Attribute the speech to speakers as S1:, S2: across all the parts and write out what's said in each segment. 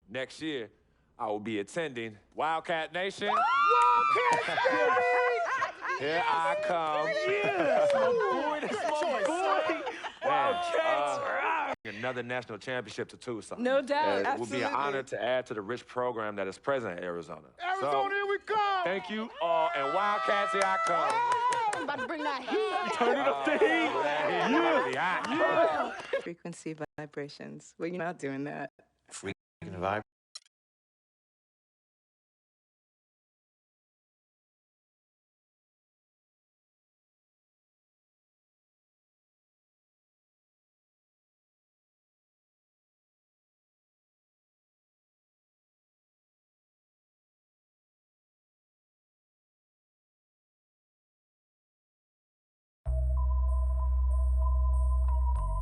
S1: next year, I will be attending Wildcat Nation.
S2: Wildcat Nation!
S1: Here I come.
S2: Yes, my boy, that's my boy. Wildcats.
S1: Another national championship to Tucson.
S3: No doubt,
S1: It would be an honor to add to the rich program that is present in Arizona.
S2: Arizona, here we come.
S1: Thank you all, and Wildcats, here I come.
S3: I'm about to bring that heat.
S2: Turn it up the heat.
S1: Yeah.
S4: Frequency vibrations. Well, you're not doing that.
S5: Freaking vibe.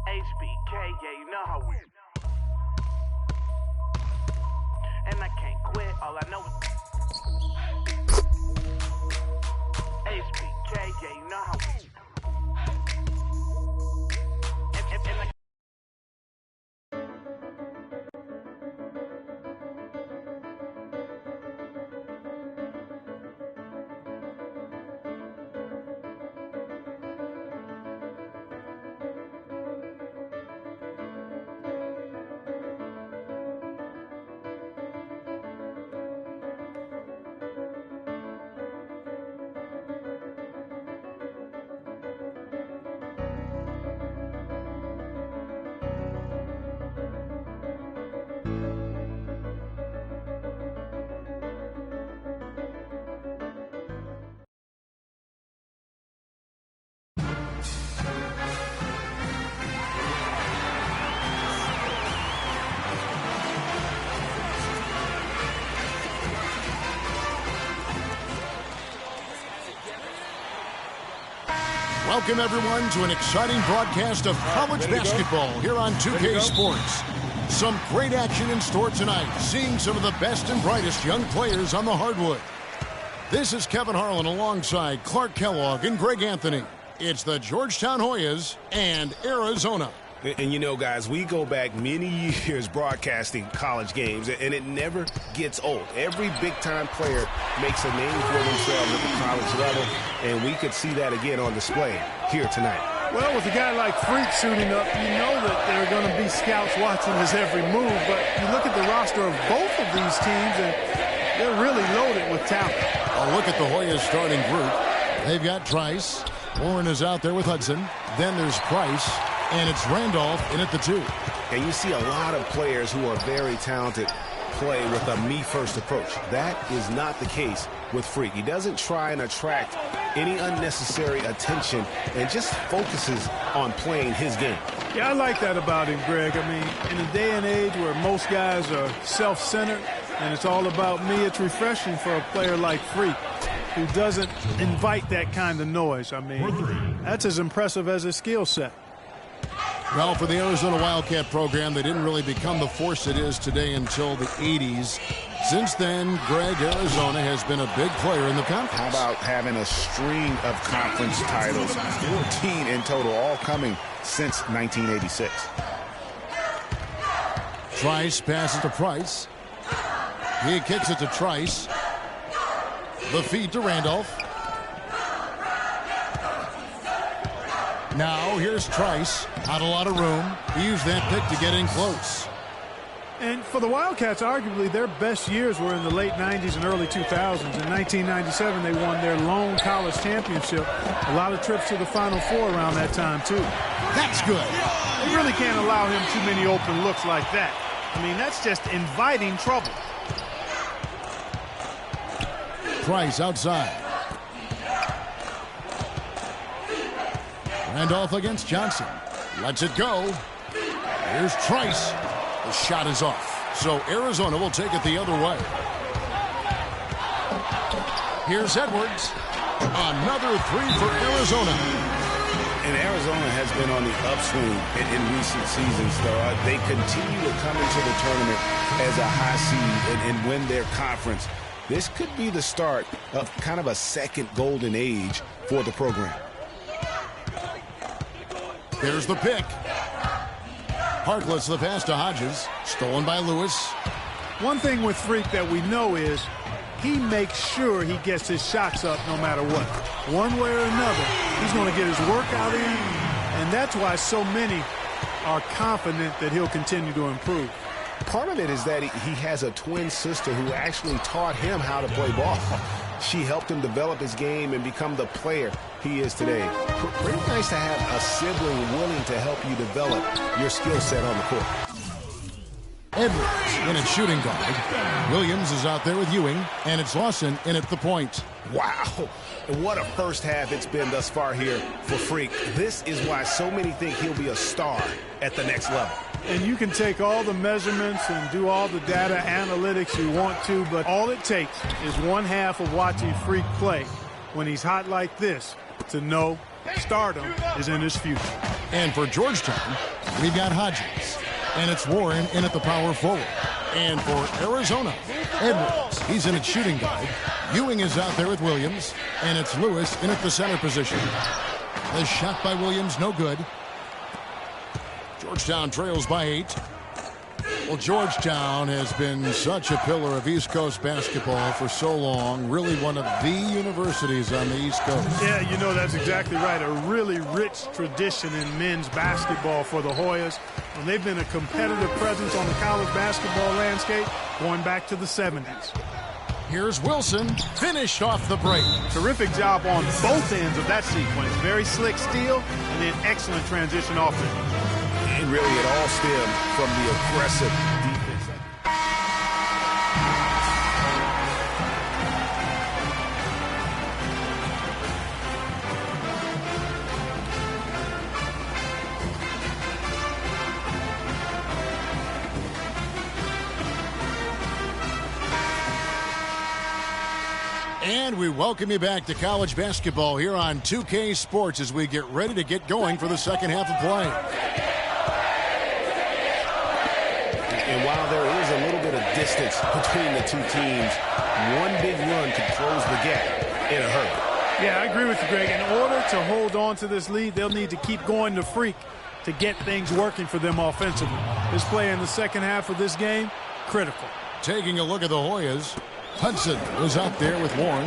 S6: HBK, yeah, you know how we. And I can't quit, all I know is. HBK, yeah, you know how we. And I
S7: Welcome, everyone, to an exciting broadcast of college basketball here on 2K Sports. Some great action in store tonight, seeing some of the best and brightest young players on the hardwood. This is Kevin Harlan alongside Clark Kellogg and Greg Anthony. It's the Georgetown Hoyas and Arizona.
S8: And you know, guys, we go back many years broadcasting college games, and it never gets old. Every big-time player makes a name for themselves at the college level, and we could see that again on display here tonight.
S2: Well, with a guy like Freak suiting up, you know that there are going to be scouts watching his every move, but you look at the roster of both of these teams, and they're really loaded with talent.
S7: A look at the Hoyas starting group. They've got Trice. Warren is out there with Hudson. Then there's Price. And it's Randolph in at the 2.
S8: And you see a lot of players who are very talented play with a me-first approach. That is not the case with Freak. He doesn't try and attract any unnecessary attention and just focuses on playing his game.
S2: Yeah, I like that about him, Greg. I mean, in a day and age where most guys are self-centered and it's all about me, it's refreshing for a player like Freak who doesn't invite that kind of noise. I mean, that's as impressive as his skill set.
S7: Well, for the Arizona Wildcat program, they didn't really become the force it is today until the 80s. Since then, Greg, Arizona has been a big player in the conference.
S8: How about having a string of conference titles, 14 in total, all coming since 1986.
S7: Trice passes to Price. He kicks it to Trice. The feed to Randolph. Now, here's Trice. Not a lot of room. He used that pick to get in close.
S2: And for the Wildcats, arguably their best years were in the late 90s and early 2000s. In 1997, they won their lone college championship. A lot of trips to the Final Four around that time, too.
S7: That's good.
S2: They really can't allow him too many open looks like that. I mean, that's just inviting trouble.
S7: Price outside. Randolph against Johnson. Lets it go. Here's Trice. The shot is off. So Arizona will take it the other way. Here's Edwards. Another 3 for Arizona.
S8: And Arizona has been on the upswing in recent seasons, though. They continue to come into the tournament as a high seed and win their conference. This could be the start of kind of a second golden age for the program.
S7: There's the pick. Harkless the pass to Hodges. Stolen by Lewis.
S2: One thing with Freak that we know is he makes sure he gets his shots up no matter what. One way or another, he's going to get his workout in, and that's why so many are confident that he'll continue to improve.
S8: Part of it is that he has a twin sister who actually taught him how to play ball. She helped him develop his game and become the player he is today. Pretty nice to have a sibling willing to help you develop your skill set on the court.
S7: Edwards in at shooting guard. Williams is out there with Ewing, and it's Lawson in at the point.
S8: Wow, what a first half it's been thus far here for Freak. This is why so many think he'll be a star at the next level.
S2: And you can take all the measurements and do all the data analytics you want to, but all it takes is one half of watching Freak play when he's hot like this to know stardom is in his future.
S7: And for Georgetown, we've got Hodges, and it's Warren in at the power forward. And for Arizona, Edwards, he's in at shooting guard. Ewing is out there with Williams, and it's Lewis in at the center position. The shot by Williams, no good. Georgetown trails by 8. Well, Georgetown has been such a pillar of East Coast basketball for so long. Really one of the universities on the East Coast.
S2: Yeah, you know, that's exactly right. A really rich tradition in men's basketball for the Hoyas. And they've been a competitive presence on the college basketball landscape going back to the 70s.
S7: Here's Wilson, finished off the break.
S2: Terrific job on both ends of that sequence. Very slick steal and then excellent transition offense.
S8: And really it all stemmed from the aggressive defense.
S7: And we welcome you back to college basketball here on 2K Sports as we get ready to get going for the second half of play.
S8: And while there is a little bit of distance between the two teams, one big run could close the gap in a hurry.
S2: Yeah, I agree with you, Greg. In order to hold on to this lead, they'll need to keep going to Freak to get things working for them offensively. This play in the second half of this game, critical.
S7: Taking a look at the Hoyas, Hudson is out there with Warren.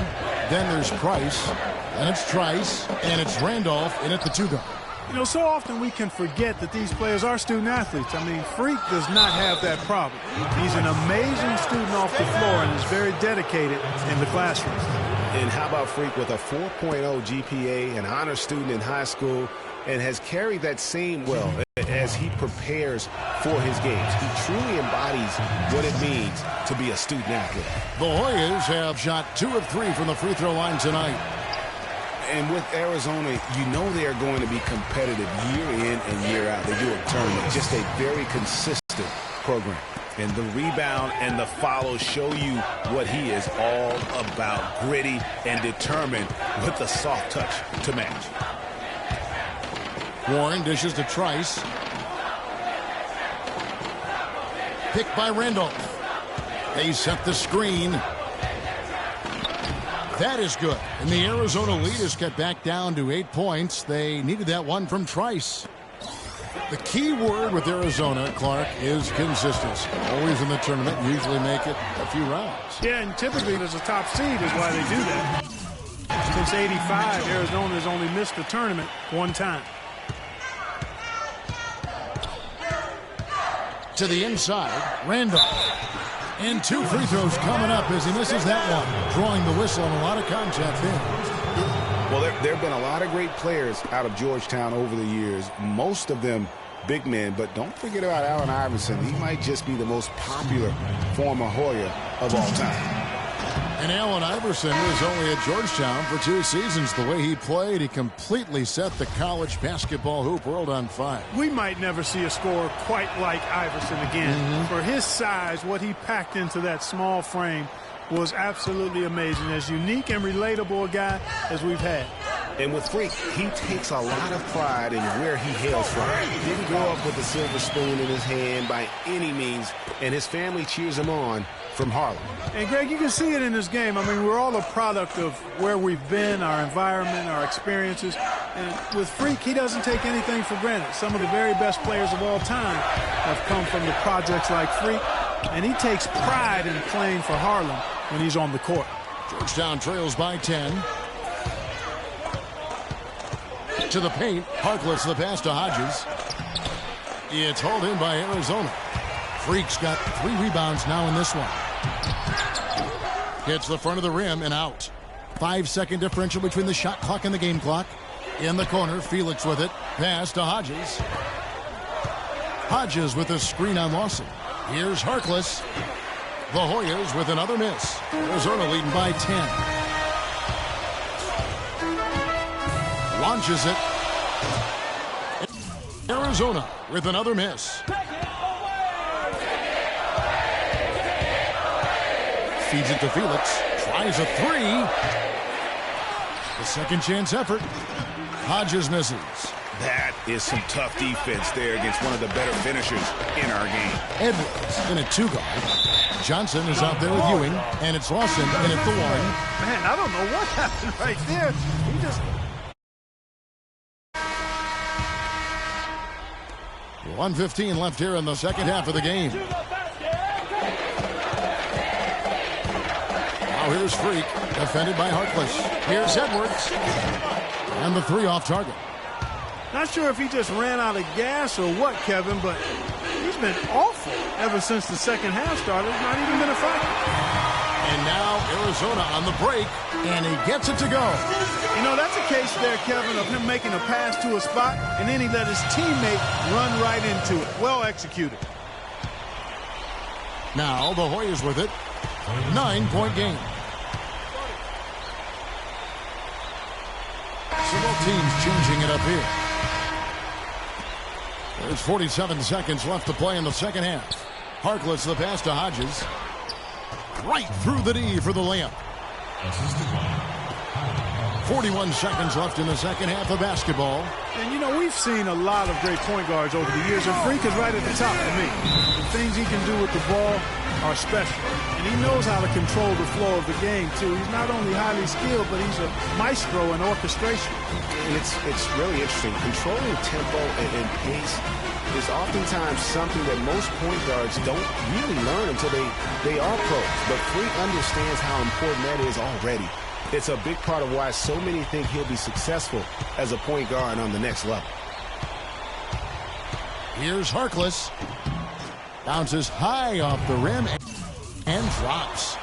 S7: Then there's Price, and it's Trice, and it's Randolph in at the 2 guard.
S2: You know, so often we can forget that these players are student athletes. I mean, Freak does not have that problem. He's an amazing student off the floor and is very dedicated in the classroom.
S8: And how about Freak with a 4.0 GPA, an honor student in high school, and has carried that same well as he prepares for his games. He truly embodies what it means to be a student athlete.
S7: The Hoyas have shot 2 of 3 from the free throw line tonight.
S8: And with Arizona, you know they are going to be competitive year in and year out. They do a tournament, just a very consistent program. And the rebound and the follow show you what he is all about. Gritty and determined with the soft touch to match.
S7: Warren dishes to Trice. Picked by Randolph. They set the screen. That is good. And the Arizona lead is cut back down to 8 points. They needed that one from Trice. The key word with Arizona, Clark, is consistency. Always in the tournament, usually make it a few rounds.
S2: Yeah, and typically there's a top seed is why they do that. Since 85, Arizona has only missed the tournament 1 time.
S7: To the inside, Randolph. And 2 free throws coming up as he misses that one. Drawing the whistle on a lot of contact there.
S8: Well, there have been a lot of great players out of Georgetown over the years. Most of them big men, but don't forget about Allen Iverson. He might just be the most popular former Hoya of all time.
S7: And Allen Iverson was only at Georgetown for 2 seasons. The way he played, he completely set the college basketball hoop world on fire.
S2: We might never see a scorer quite like Iverson again. For his size, what he packed into that small frame was absolutely amazing. As unique and relatable a guy as we've had.
S8: And with Freak, he takes a lot of pride in where he hails from. He didn't grow up with a silver spoon in his hand by any means, and his family cheers him on from Harlem.
S2: And Greg, you can see it in this game. I mean, we're all a product of where we've been, our environment, our experiences. And with Freak, he doesn't take anything for granted. Some of the very best players of all time have come from the projects like Freak. and he takes pride in playing for Harlem when he's on the court.
S7: Georgetown trails by 10. To the paint. Harkless the pass to Hodges. It's hauled in by Arizona. Freak's got 3 rebounds now in this one. Hits the front of the rim and out. 5-second differential between the shot clock and the game clock. In the corner, Felix with it. Pass to Hodges. Hodges with a screen on Lawson. Here's Harkless. The Hoyas with another miss. Arizona leading by 10. Launches it. Arizona with another miss. Feeds it to Felix. Tries a 3. The second chance effort. Hodges misses.
S8: That is some tough defense there against one of the better finishers in our game.
S7: Edwards in a 2-guard. Johnson is out there with Ewing, and it's Lawson in at the 1.
S2: Man, I don't know what happened right there. He just...
S7: 1:15 left here in the second half of the game. Now here's Freak, defended by Harkless. Here's Edwards. And the 3 off target.
S2: Not sure if he just ran out of gas or what, Kevin, but he's been awful ever since the second half started. Not even been a factor.
S7: And now Arizona on the break, and he gets it to go.
S2: You know, that's a case there, Kevin, of him making a pass to a spot, and then he let his teammate run right into it. Well executed.
S7: Now the Hoyas with it. 9-point game. So both teams changing it up here. There's 47 seconds left to play in the second half. Harkless the pass to Hodges. Right through the D for the layup. 41 seconds left in the second half of basketball.
S2: And, you know, we've seen a lot of great point guards over the years, and Freak is right at the top for me. The things he can do with the ball are special. And he knows how to control the flow of the game, too. He's not only highly skilled, but he's a maestro in orchestration.
S8: And it's really interesting. Controlling tempo and pace is oftentimes something that most point guards don't really learn until they are pros. But Freak understands how important that is already. It's a big part of why so many think he'll be successful as a point guard on the next level.
S7: Here's Harkless. Bounces high off the rim and drops.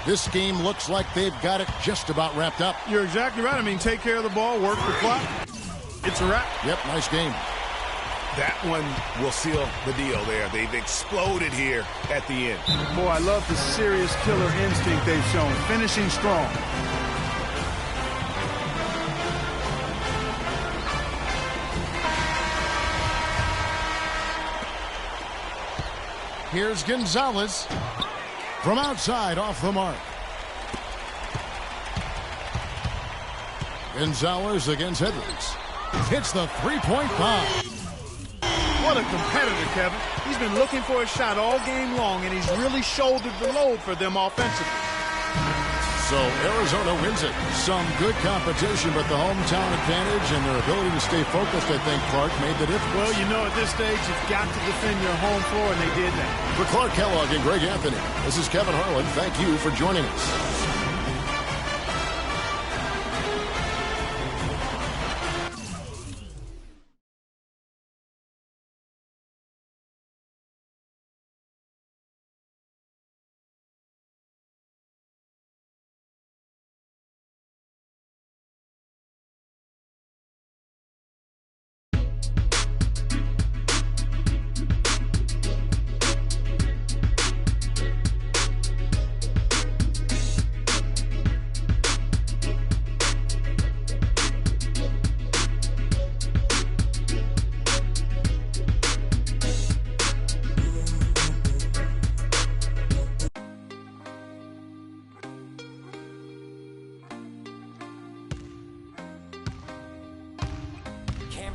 S7: This game looks like they've got it just about wrapped up.
S2: You're exactly right. I mean, take care of the ball, work the clock. It's a wrap.
S7: Yep, nice game.
S8: That one will seal the deal there. They've exploded here at the end.
S2: Boy, I love the serious killer instinct they've shown. Finishing strong.
S7: Here's Gonzalez. From outside, off the mark. Gonzalez against Edwards. Hits the three-point bomb.
S2: What a competitor, Kevin. He's been looking for a shot all game long, and he's really shouldered the load for them offensively.
S7: So Arizona wins it. Some good competition, but the hometown advantage and their ability to stay focused, I think, Clark, made the difference.
S2: Well, you know, at this stage, you've got to defend your home floor, and they did that.
S7: For Clark Kellogg and Greg Anthony, this is Kevin Harlan. Thank you for joining us.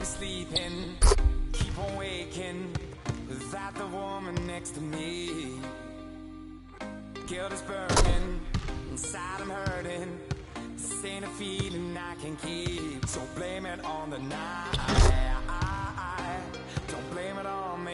S5: Sleeping, keep on waking without the woman next to me. Guilt is burning, inside I'm hurting. This ain't a feeling I can keep, so blame it on the night. Don't blame it on me.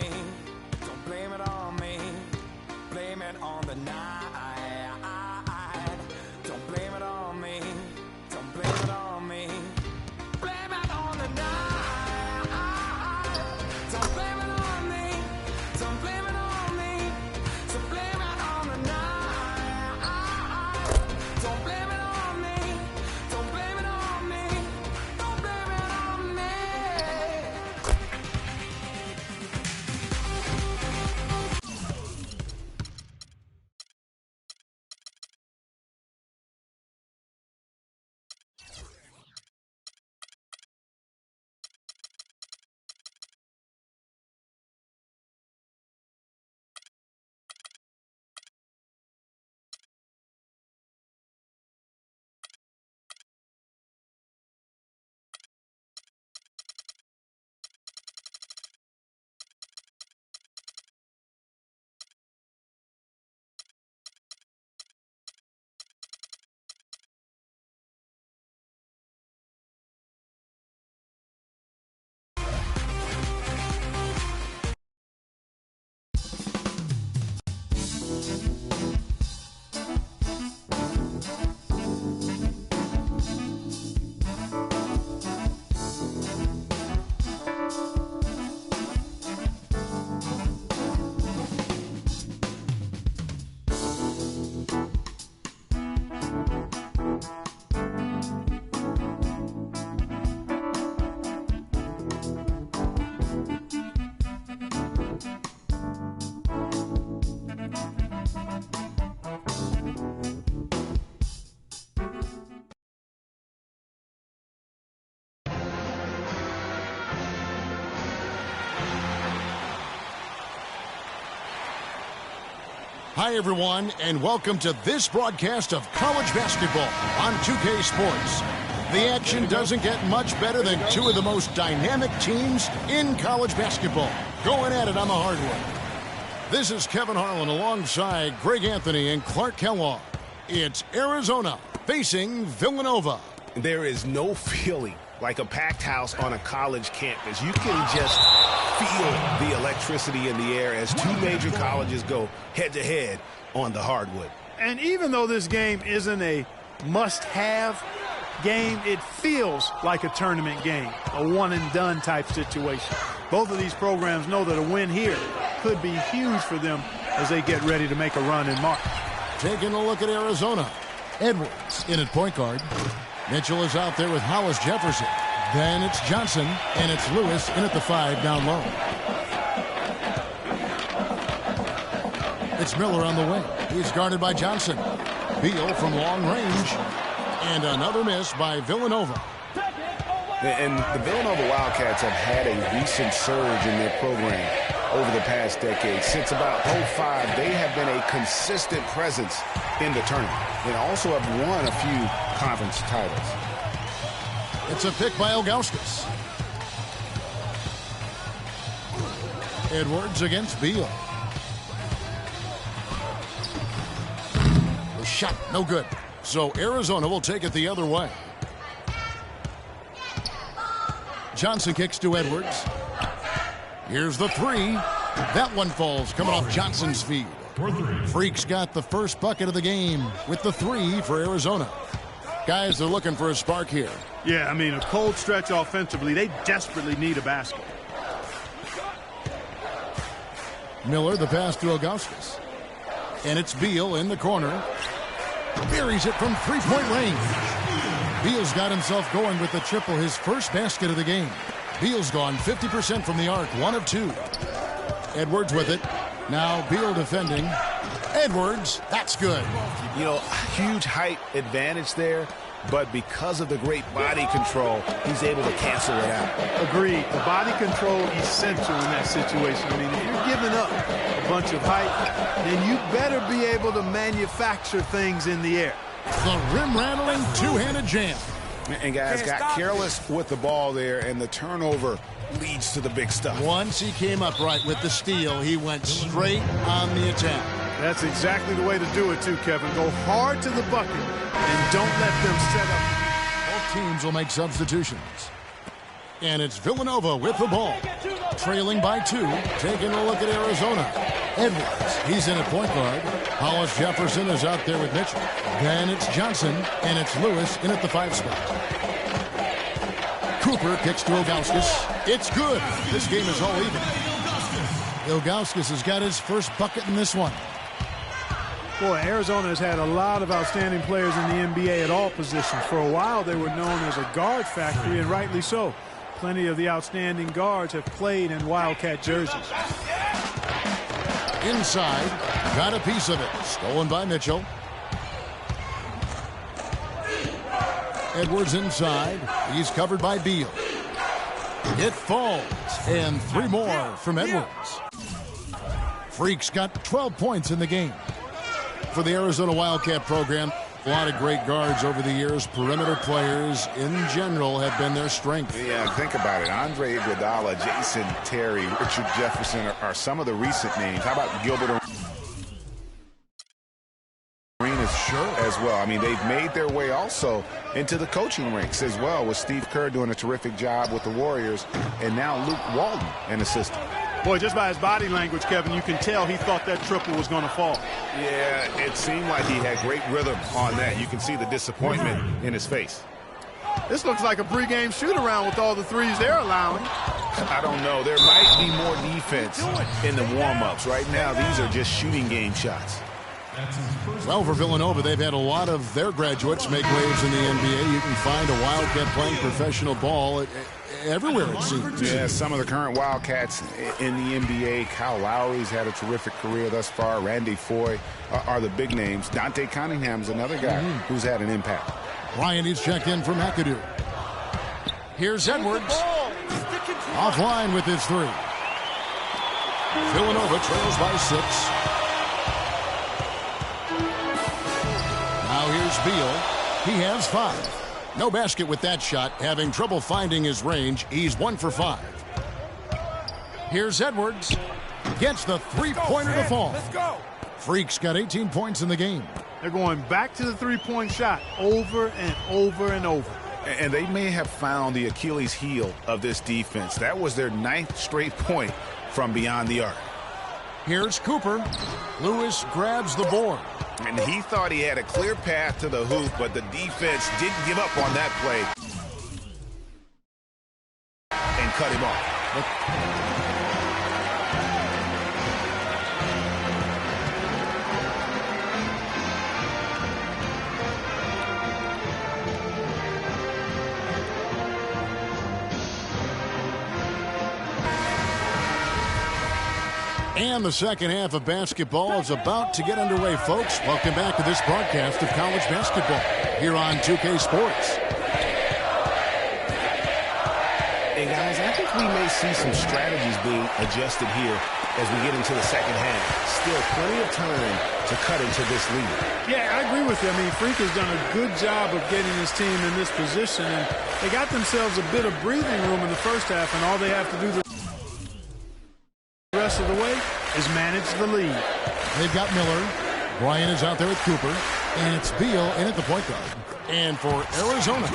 S7: Hi, everyone, and welcome to this broadcast of college basketball on 2K Sports. The action doesn't get much better than two of the most dynamic teams in college basketball going at it on the hardwood. This is Kevin Harlan alongside Greg Anthony and Clark Kellogg. It's Arizona facing Villanova.
S8: There is no feeling like a packed house on a college campus. You can just feel the electricity in the air as two major colleges go head-to-head on the hardwood.
S2: And even though this game isn't a must-have game, it feels like a tournament game, a one-and-done type situation. Both of these programs know that a win here could be huge for them as they get ready to make a run in March.
S7: Taking a look at Arizona. Edwards in at point guard. Mitchell is out there with Hollis Jefferson. Then it's Johnson, and it's Lewis in at the 5 down low. It's Miller on the wing. He's guarded by Johnson. Beal from long range. And another miss by Villanova.
S8: And the Villanova Wildcats have had a recent surge in their program over the past decade. Since about 2005, they have been a consistent presence in the tournament and also have won a few conference titles.
S7: It's a pick by Ilgauskas. Edwards against Beal. The shot, no good. So Arizona will take it the other way. Johnson kicks to Edwards. Here's the 3. That one falls, coming off Johnson's feet. Freak's got the first bucket of the game with the 3 for Arizona. Guys, they're looking for a spark here.
S2: Yeah, I mean, a cold stretch offensively. They desperately need a basket.
S7: Miller, the pass to Ilgauskas. And it's Beal in the corner. Buries it from three-point range. Beal's got himself going with the triple, his first basket of the game. Beal's gone 50% from the arc, 1 of 2. Edwards with it. Now Beal defending. Edwards, that's good.
S8: You know, huge height advantage there, but because of the great body control, he's able to cancel it out.
S2: Agreed. The body control essential in that situation. I mean, if you're giving up a bunch of height, then you better be able to manufacture things in the air.
S7: The rim-rattling two-handed jam.
S8: And guys got careless with the ball there, and the turnover leads to the big stuff.
S7: Once he came upright with the steal, he went straight on the attack.
S2: That's exactly the way to do it, too, Kevin. Go hard to the bucket and don't let them set up.
S7: Both teams will make substitutions. And it's Villanova with the ball. Trailing by 2. Taking a look at Arizona. Edwards, he's in at point guard. Hollis Jefferson is out there with Mitchell. Then it's Johnson, and it's Lewis in at the 5 spot. Cooper kicks to Ilgauskas. It's good. This game is all even. Ilgauskas has got his first bucket in this one.
S2: Boy, Arizona has had a lot of outstanding players in the NBA at all positions. For a while, they were known as a guard factory, and rightly so. Plenty of the outstanding guards have played in Wildcat jerseys.
S7: Inside, got a piece of it. Stolen by Mitchell. Edwards inside. He's covered by Beal. It falls, and 3 more from Edwards. Freak's got 12 points in the game. For the Arizona Wildcat program, a lot of great guards over the years. Perimeter players in general have been their strength.
S9: Yeah, think about it. Andre Iguodala, Jason Terry, Richard Jefferson are some of the recent names. How about Gilbert Arenas as well? I mean, they've made their way also into the coaching ranks as well, with Steve Kerr doing a terrific job with the Warriors, and now Luke Walton, an assistant.
S2: Boy, just by his body language, Kevin, you can tell he thought that triple was going to fall.
S8: Yeah, it seemed like he had great rhythm on that. You can see the disappointment in his face.
S2: This looks like a pregame shoot-around with all the threes they're allowing.
S8: I don't know. There might be more defense in the warm-ups. Right now, these are just shooting game shots.
S7: Well, for Villanova, they've had a lot of their graduates make waves in the NBA. You can find a Wildcat playing professional ball everywhere, it seems.
S9: Yeah, some of the current Wildcats in the NBA. Kyle Lowry's had a terrific career thus far. Randy Foye are the big names. Dante Cunningham's another guy who's had an impact.
S7: Ryan is checked in from McAdoo. Here's Edwards. Offline with his 3. Villanova trails by 6. Now here's Beal. He has 5. No basket with that shot, having trouble finding his range. He's 1 for 5. Here's Edwards. Gets the three-pointer to fall.
S1: Let's go.
S7: Freak's got 18 points in the game.
S2: They're going back to the three-point shot over and over and over.
S9: And they may have found the Achilles heel of this defense. That was their 9th straight point from beyond the arc.
S7: Here's Cooper. Lewis grabs the board.
S9: And he thought he had a clear path to the hoop, but the defense didn't give up on that play and cut him off.
S7: And the second half of basketball is about to get underway, folks. Welcome back to this broadcast of college basketball here on 2K Sports.
S8: And guys, I think we may see some strategies being adjusted here as we get into the second half. Still plenty of time to cut into this lead.
S2: Yeah, I agree with you. I mean, Freak has done a good job of getting his team in this position, and they got themselves a bit of breathing room in the first half, and all they have to do the rest of the way is manage the lead.
S7: They've got Miller. Bryant is out there with Cooper, and it's Beal in at the point guard. And for Arizona,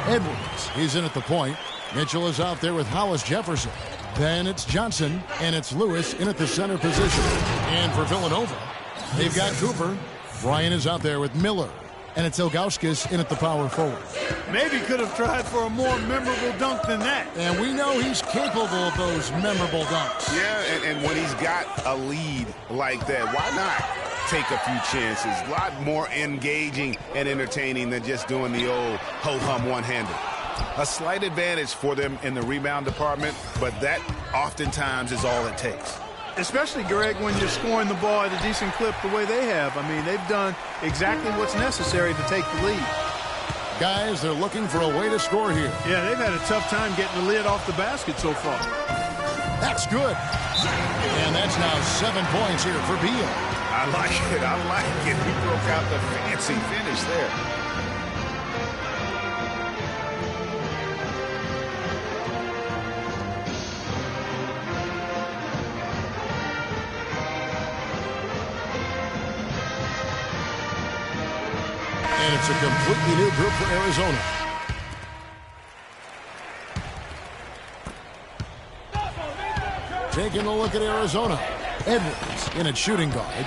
S7: Edwards is in at the point. Mitchell is out there with Hollis Jefferson. Then it's Johnson, and it's Lewis in at the center position. And for Villanova, they've got Cooper. Bryant is out there with Miller, and it's Ilgauskas in at the power forward.
S2: Maybe could have tried for a more memorable dunk than that.
S7: And we know he's capable of those memorable dunks.
S9: Yeah, and when he's got a lead like that, why not take a few chances? A lot more engaging and entertaining than just doing the old ho-hum one-hander. A slight advantage for them in the rebound department, but that oftentimes is all it takes.
S2: Especially, Greg, when you're scoring the ball at a decent clip the way they have. I mean, they've done exactly what's necessary to take the lead.
S7: Guys, they're looking for a way to score here.
S2: Yeah, they've had a tough time getting the lid off the basket so far.
S7: That's good. And that's now 7 points here for Beal.
S9: I like it. I like it. He broke out the fancy finish there.
S7: And it's a completely new group for Arizona. Taking a look at Arizona. Edwards in at shooting guard.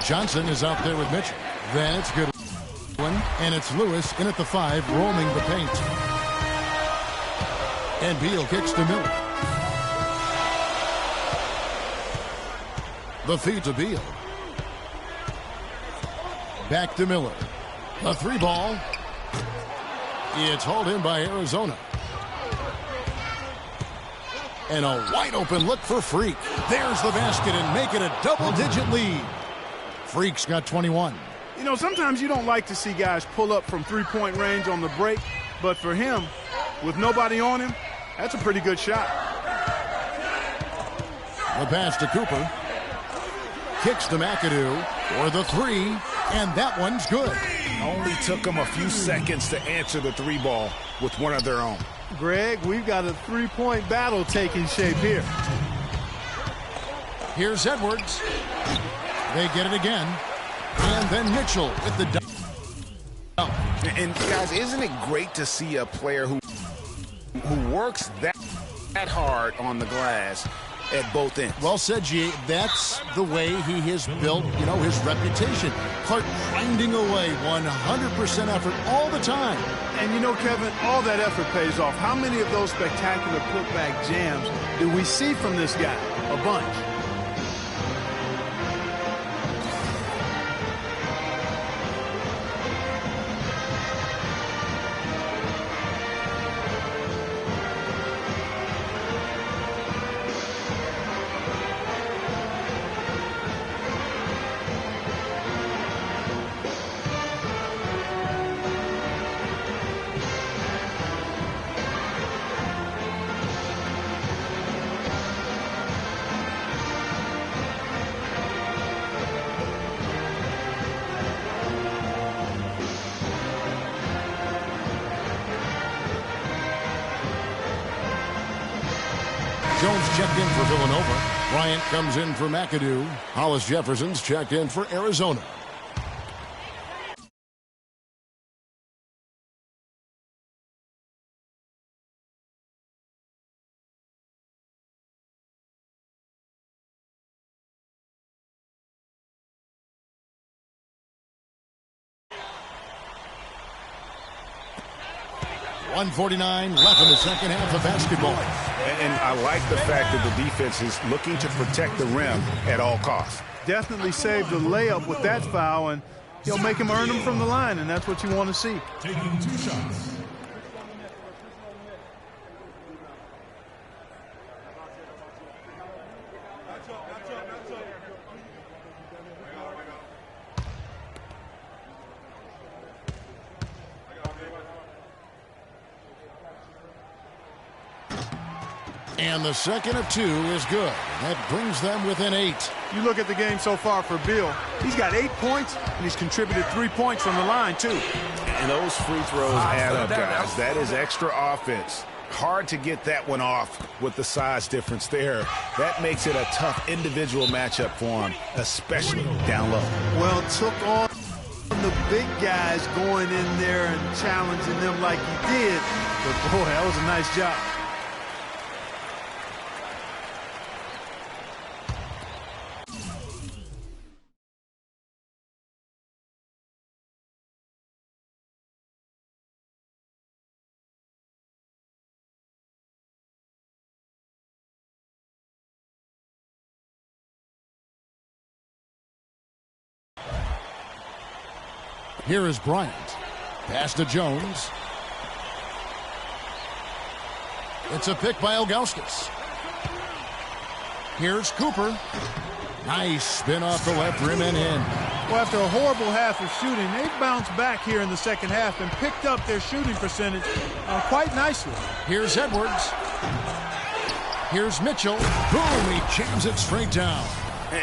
S7: Johnson is out there with Mitchell. Then it's Goodwin, and it's Lewis in at the 5, roaming the paint. And Beal kicks to Miller. The feed to Beal. Back to Miller. A 3 ball. It's hauled in by Arizona. And a wide open look for Freak. There's the basket and make it a double-digit lead. Freak's got 21.
S2: You know, sometimes you don't like to see guys pull up from three-point range on the break, but for him, with nobody on him, that's a pretty good shot.
S7: The pass to Cooper. Kicks to McAdoo for the 3, and that one's good.
S9: Only took them a few seconds to answer the 3 ball with one of their own.
S2: Greg, we've got a three-point battle taking shape here.
S7: Here's Edwards. They get it again. And then Mitchell with the dunk.
S9: And guys, isn't it great to see a player who works that hard on the glass at both ends?
S7: Well said, G. That's the way he has built, his reputation. Clark grinding away 100% effort all the time.
S2: And Kevin, all that effort pays off. How many of those spectacular putback jams do we see from this guy? A bunch.
S7: Jones checked in for Villanova. Bryant comes in for McAdoo. Hollis Jefferson's checked in for Arizona. .149 left in the second half of basketball.
S9: And I like the fact that the defense is looking to protect the rim at all costs.
S2: Definitely saved the layup with that foul, and he'll make him earn them from the line, and that's what you want to see.
S10: Taking 2 shots.
S7: And the second of 2 is good. That brings them within 8.
S2: You look at the game so far for Bill. He's got 8 points, and he's contributed 3 points from the line, too.
S9: And those free throws add up, guys. That is extra offense. Hard to get that one off with the size difference there. That makes it a tough individual matchup for him, especially down low.
S2: Well, took on the big guys going in there and challenging them like he did. But, boy, that was a nice job.
S7: Here is Bryant. Pass to Jones. It's a pick by Ilgauskas. Here's Cooper. Nice spin off the left rim and in.
S2: Well, after a horrible half of shooting, they bounced back here in the second half and picked up their shooting percentage quite nicely.
S7: Here's Edwards. Here's Mitchell. Boom, he jams it straight down.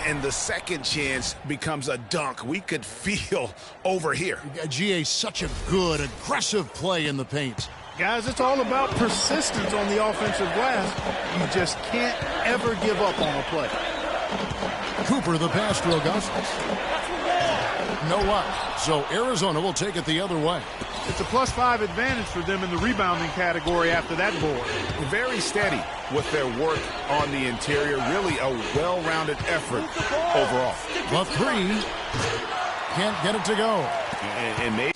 S9: And the second chance becomes a dunk. We could feel over here.
S7: GA, such a good, aggressive play in the paint.
S2: Guys, it's all about persistence on the offensive glass. You just can't ever give up on a play.
S7: Cooper, the pass to Ilgauskas. No luck. So Arizona will take it the other way.
S2: It's a +5 advantage for them in the rebounding category after that board.
S9: Very steady with their work on the interior. Really a well-rounded effort overall.
S7: The 3. Can't get it to go.
S9: And maybe,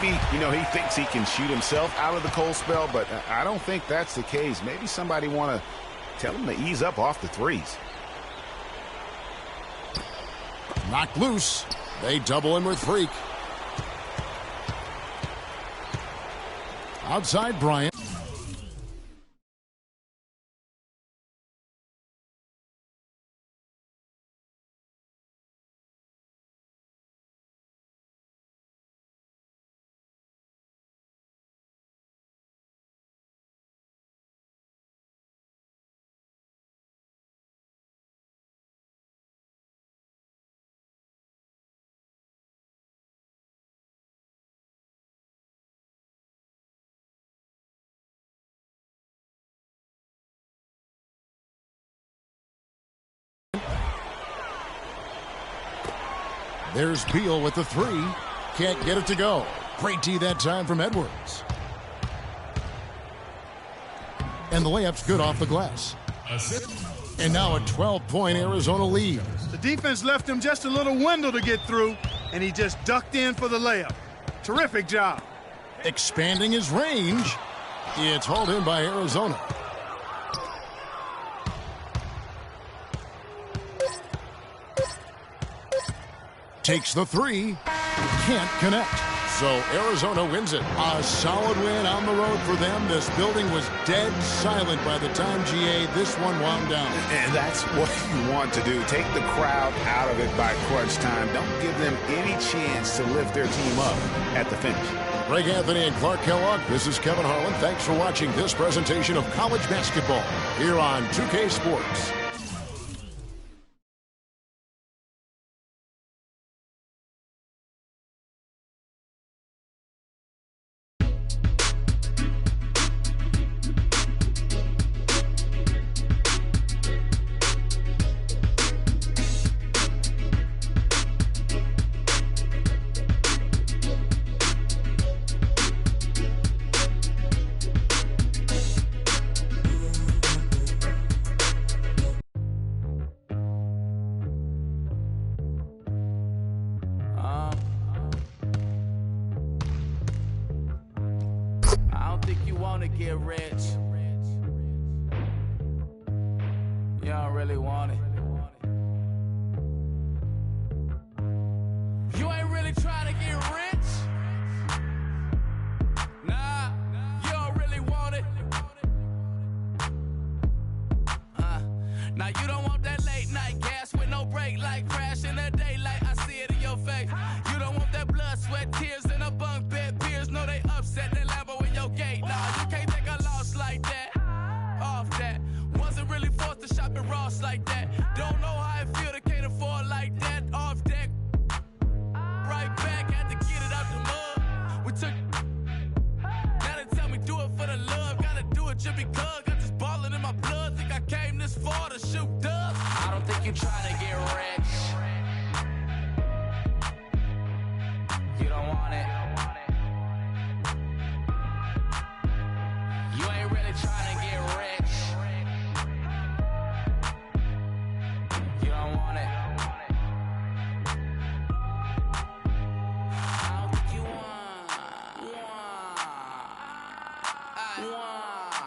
S9: he thinks he can shoot himself out of the cold spell, but I don't think that's the case. Maybe somebody want to tell him to ease up off the threes.
S7: Knocked loose. They double him with Freak. Outside Bryant. There's Beal with the 3. Can't get it to go. Great D that time from Edwards. And the layup's good off the glass. And now a 12-point Arizona lead.
S2: The defense left him just a little window to get through, and he just ducked in for the layup. Terrific job.
S7: Expanding his range. It's hauled in by Arizona. Takes the 3. Can't connect. So Arizona wins it. A solid win on the road for them. This building was dead silent by the time, GA, this one wound down.
S9: And that's what you want to do. Take the crowd out of it by crunch time. Don't give them any chance to lift their team up at the finish.
S7: Greg Anthony and Clark Kellogg, this is Kevin Harlan. Thanks for watching this presentation of college basketball here on 2K Sports.
S5: get rich. You don't really want it. You ain't really trying to get rich. Nah, you don't really want it. Now you don't want that late night gas with no break, like crash in the daylight. I see it in your face. You don't want that blood, sweat, tears in a bunk bed. Peers know they upset. That Lambo in your gate. Nah, you can't take a loss like that. Off that. Wasn't really forced to shop at Ross like that. Don't know how it feel to can't afford like that. Off deck. Right back, had to get it out the mud. We took. Now they tell me do it for the love. Gotta do it just because. Got this ballin' in my blood. Think I came this far to shoot dubs. I don't think you trying to get rich. You don't want it. You ain't really trying to get rich. You don't want it. I don't think you want.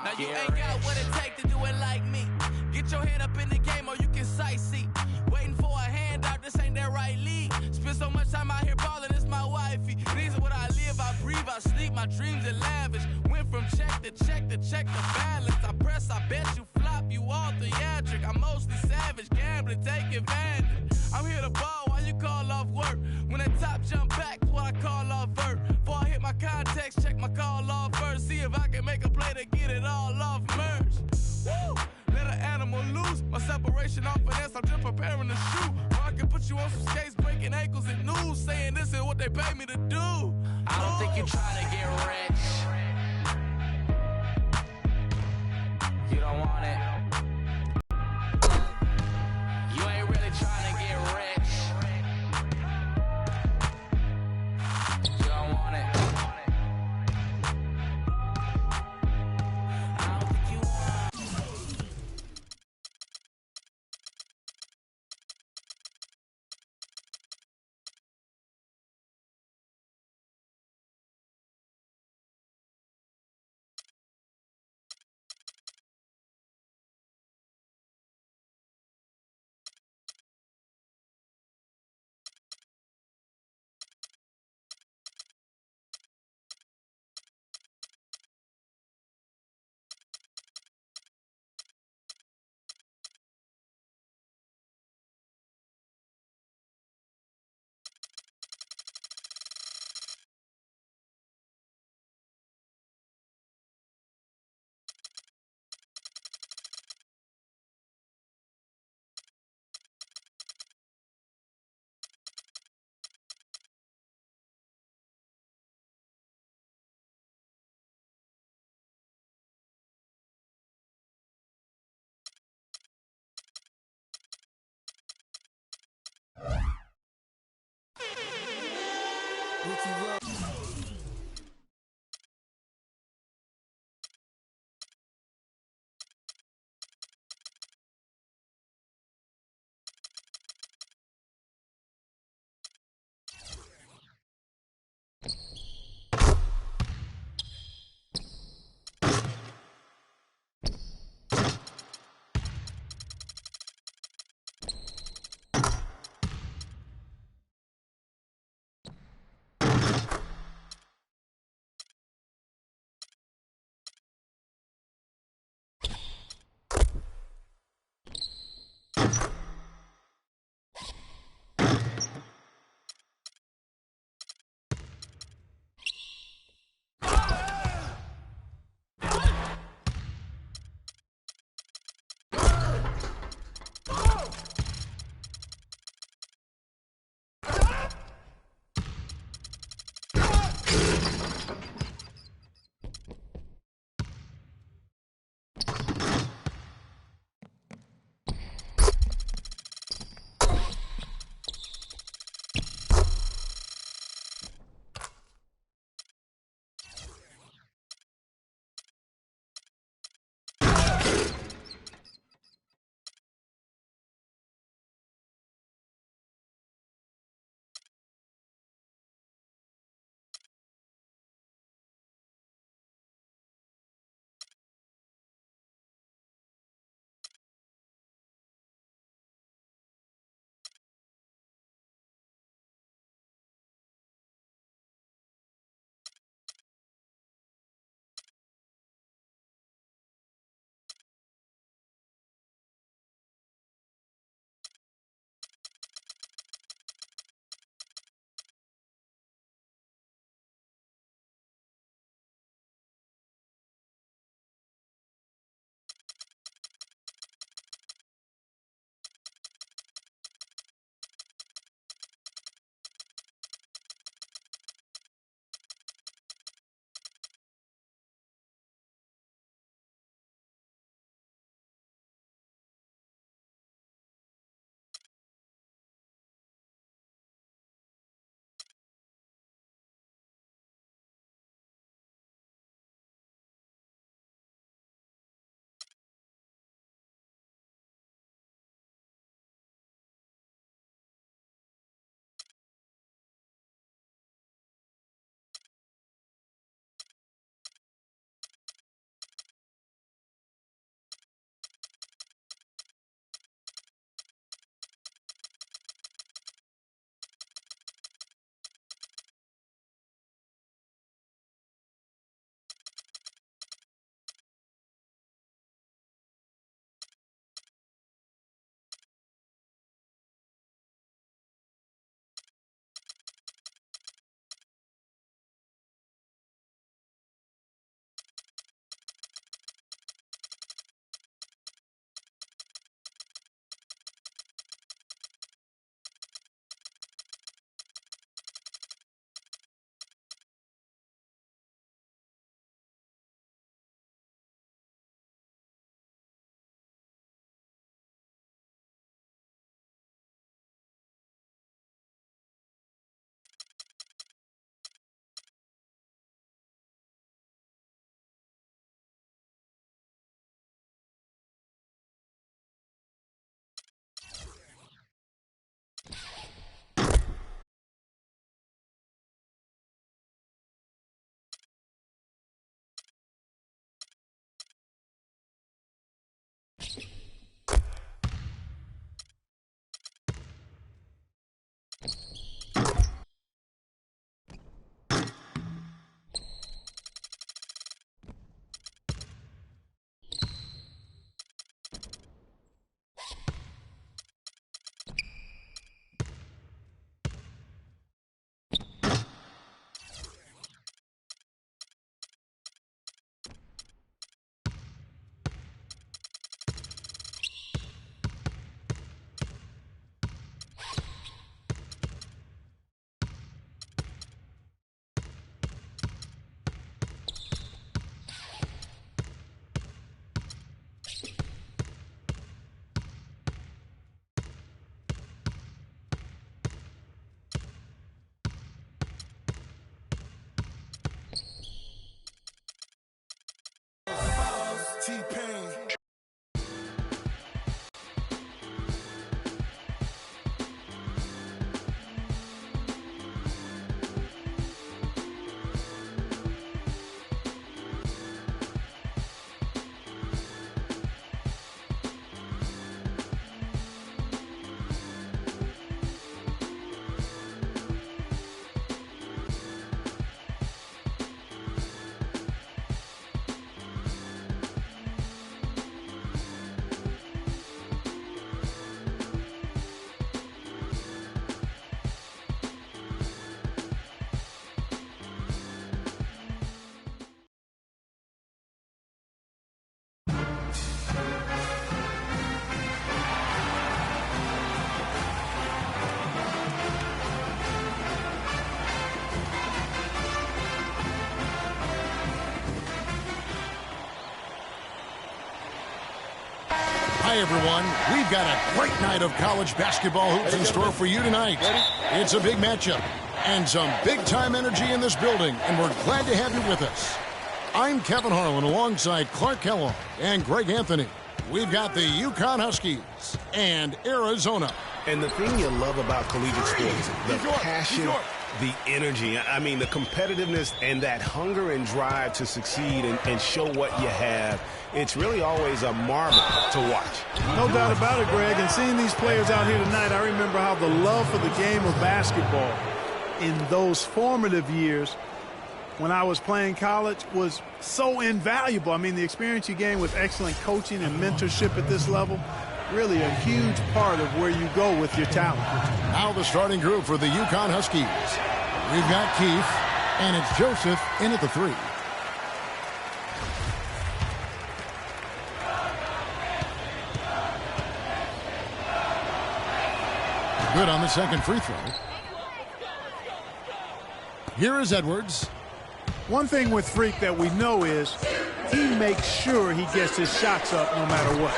S5: Now you ain't got what it take to do it like me. Get your head up in the game or you can sightsee. Waiting for a handout, this ain't that right league. Spend so much time out here ballin', it's my wifey. These are what I live, I breathe, I sleep, my dreams are lavish. Went from check to check to check the balance. I press, I bet you flop, you all theatric. I'm mostly savage, gambling, take advantage. I'm here to ball while you call off work. When that top jump back, what I call off vert. Before I hit my context, check my call off first. See if I can make a play to get it all off merge. Woo! Let an animal loose. My separation off finesse, I'm just preparing to shoot. Or I can put you on some skates, breaking ankles and news, saying this is what they pay me to do. I don't think you trying to get rich. You don't want it. You ain't really trying to get rich. You don't want it. I don't think you want it.
S7: Hi, everyone. We've got a great night of college basketball hoops in store for you tonight. It's a big matchup and some big-time energy in this building, and we're glad to have you with us. I'm Kevin Harlan alongside Clark Kellogg and Greg Anthony. We've got the UConn Huskies and Arizona.
S8: And the thing you love about collegiate sports, the passion, the energy, I mean, the competitiveness and that hunger and drive to succeed and show what you have, it's really always a marvel to watch.
S2: No doubt about it, Greg. And seeing these players out here tonight, I remember how the love for the game of basketball in those formative years when I was playing college was so invaluable. I mean, the experience you gain with excellent coaching and mentorship at this level, really a huge part of where you go with your talent.
S7: Now the starting group for the UConn Huskies. We've got Keith, and it's Joseph in at the 3. Good on the second free throw. Here is Edwards.
S2: One thing with Freak that we know is he makes sure he gets his shots up no matter what.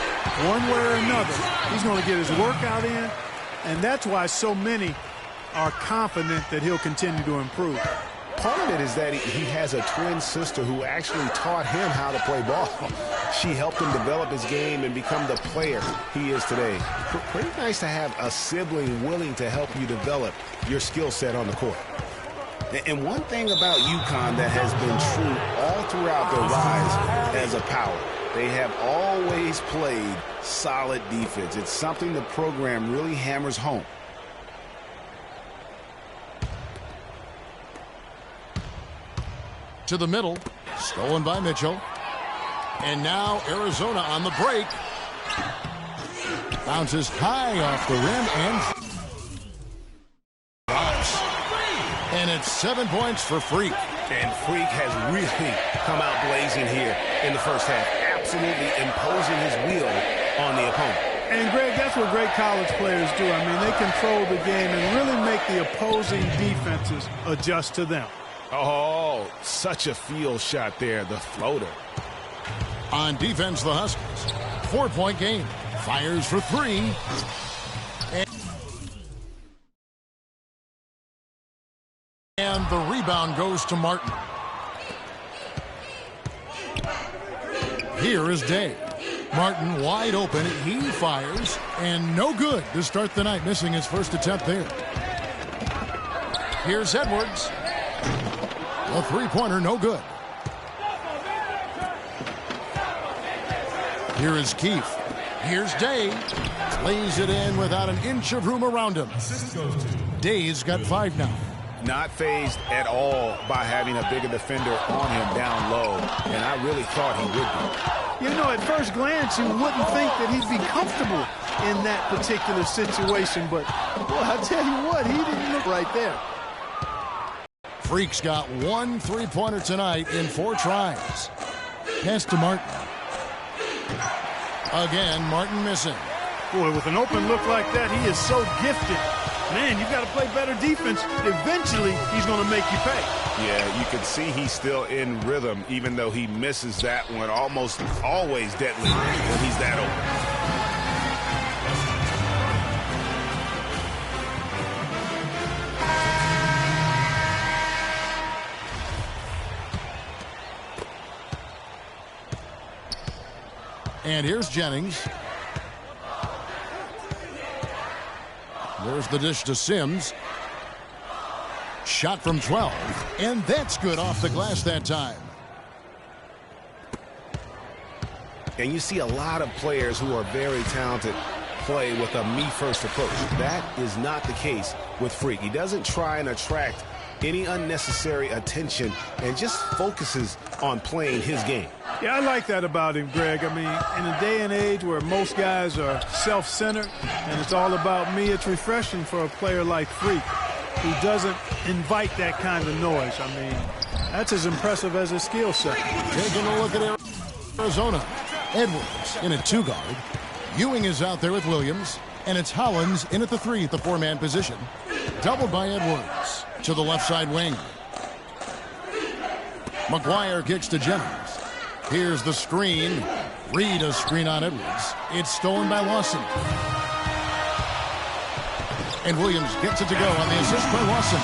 S2: One way or another, he's going to get his workout in, and that's why so many are confident that he'll continue to improve.
S8: Part of it is that he has a twin sister who actually taught him how to play ball. She helped him develop his game and become the player he is today. Pretty nice to have a sibling willing to help you develop your skill set on the court. And one thing about UConn that has been true all throughout their rise as a power, they have always played solid defense. It's something the program really hammers home.
S7: To the middle, stolen by Mitchell. And now Arizona on the break. Bounces high off the rim and drops. And it's 7 points for Freak.
S8: And Freak has really come out blazing here in the first half, absolutely imposing his will on the opponent.
S2: And, Greg, that's what great college players do. I mean, they control the game and really make the opposing defenses adjust to them.
S8: Oh, such a field shot there, the floater.
S7: On defense, the Huskies. 4-point game. Fires for 3. And the rebound goes to Martin. Here is Day. Martin wide open. He fires. And no good to start the night, missing his first attempt there. Here's Edwards. A three-pointer, no good. Here is Keith. Here's Day. Lays it in without an inch of room around him. Day's got 5 now.
S8: Not fazed at all by having a bigger defender on him down low, and I really thought he would be.
S2: You know, at first glance, you wouldn't think that he'd be comfortable in that particular situation, but, boy, I tell you what, he didn't look right there.
S7: Freak's got 1 3-pointer tonight in 4 tries. Pass to Martin. Again, Martin missing.
S2: Boy, with an open look like that, he is so gifted. Man, you've got to play better defense. Eventually, he's going to make you pay.
S8: Yeah, you can see he's still in rhythm, even though he misses that one almost always deadly when he's that open.
S7: And here's Jennings. There's the dish to Sims. Shot from 12. And that's good off the glass that time.
S8: And you see a lot of players who are very talented play with a me-first approach. That is not the case with Freak. He doesn't try and attract any unnecessary attention and just focuses on playing his game.
S2: Yeah, I like that about him, Greg. I mean, in a day and age where most guys are self-centered and it's all about me, it's refreshing for a player like Freak who doesn't invite that kind of noise. I mean, that's as impressive as his skill set.
S7: Taking a look at Arizona. Edwards in a 2-guard. Ewing is out there with Williams. And it's Hollins in at the 3 at the 4-man position. Doubled by Edwards to the left side wing. McGuire kicks to Jennings. Here's the screen. Reed a screen on Edwards. It's stolen by Lawson. And Williams gets it to go on the assist by Lawson.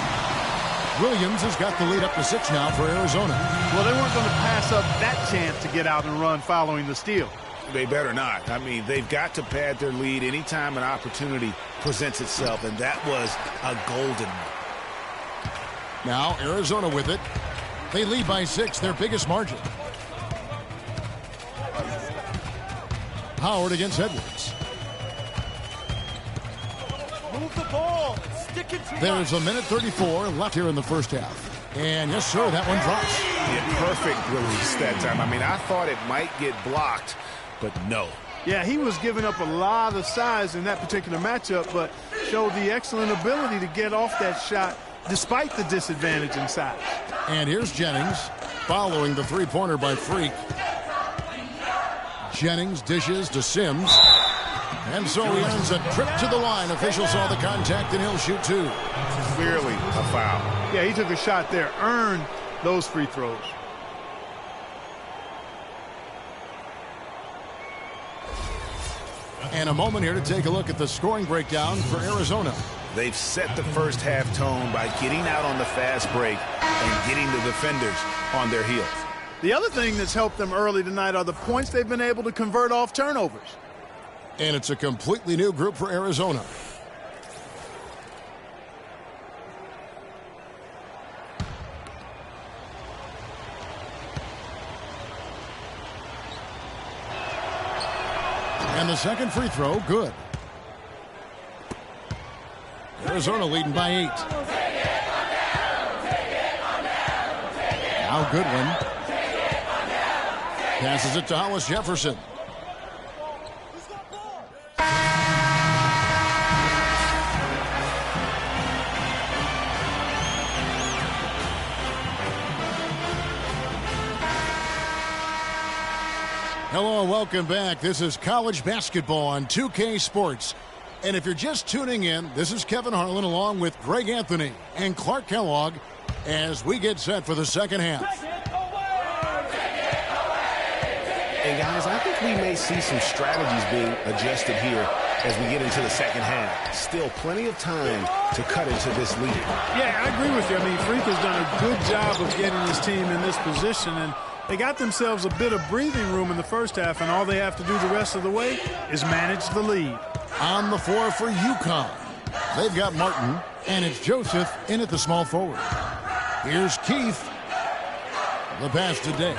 S7: Williams has got the lead up to 6 now for Arizona.
S2: Well, they weren't going to pass up that chance to get out and run following the steal.
S8: They better not. I mean, they've got to pad their lead anytime an opportunity presents itself, and that was a golden one.
S7: Now Arizona with it. They lead by 6, their biggest margin. Howard against Edwards.
S10: Move the ball. Stick it to
S7: There's 1:34 left here in the first half. And yes, sir, that one drops.
S8: Yeah, perfect release that time. I mean, I thought it might get blocked, but no.
S2: Yeah, he was giving up a lot of size in that particular matchup, but showed the excellent ability to get off that shot despite the disadvantage in size.
S7: And here's Jennings following the three-pointer by Freak. Jennings dishes to Sims. And so he earns a trip to the line. Official saw the contact, and he'll shoot 2.
S8: Clearly a foul.
S2: Yeah, he took a shot there, earned those free throws.
S7: And a moment here to take a look at the scoring breakdown for Arizona.
S8: They've set the first half tone by getting out on the fast break and getting the defenders on their heels.
S2: The other thing that's helped them early tonight are the points they've been able to convert off turnovers.
S7: And it's a completely new group for Arizona. And the second free throw, good. Arizona leading by 8. Now Goodwin passes it to Hollis Jefferson. Hello and welcome back. This is college basketball on 2K Sports. And if you're just tuning in, this is Kevin Harlan along with Greg Anthony and Clark Kellogg as we get set for the second half.
S8: And guys, I think we may see some strategies being adjusted here as we get into the second half. Still plenty of time to cut into this lead.
S2: Yeah, I agree with you. I mean, Freak has done a good job of getting his team in this position, and they got themselves a bit of breathing room in the first half, and all they have to do the rest of the way is manage the lead.
S7: On the floor for UConn, they've got Martin, and it's Joseph in at the small forward. Here's Keith. The pass today.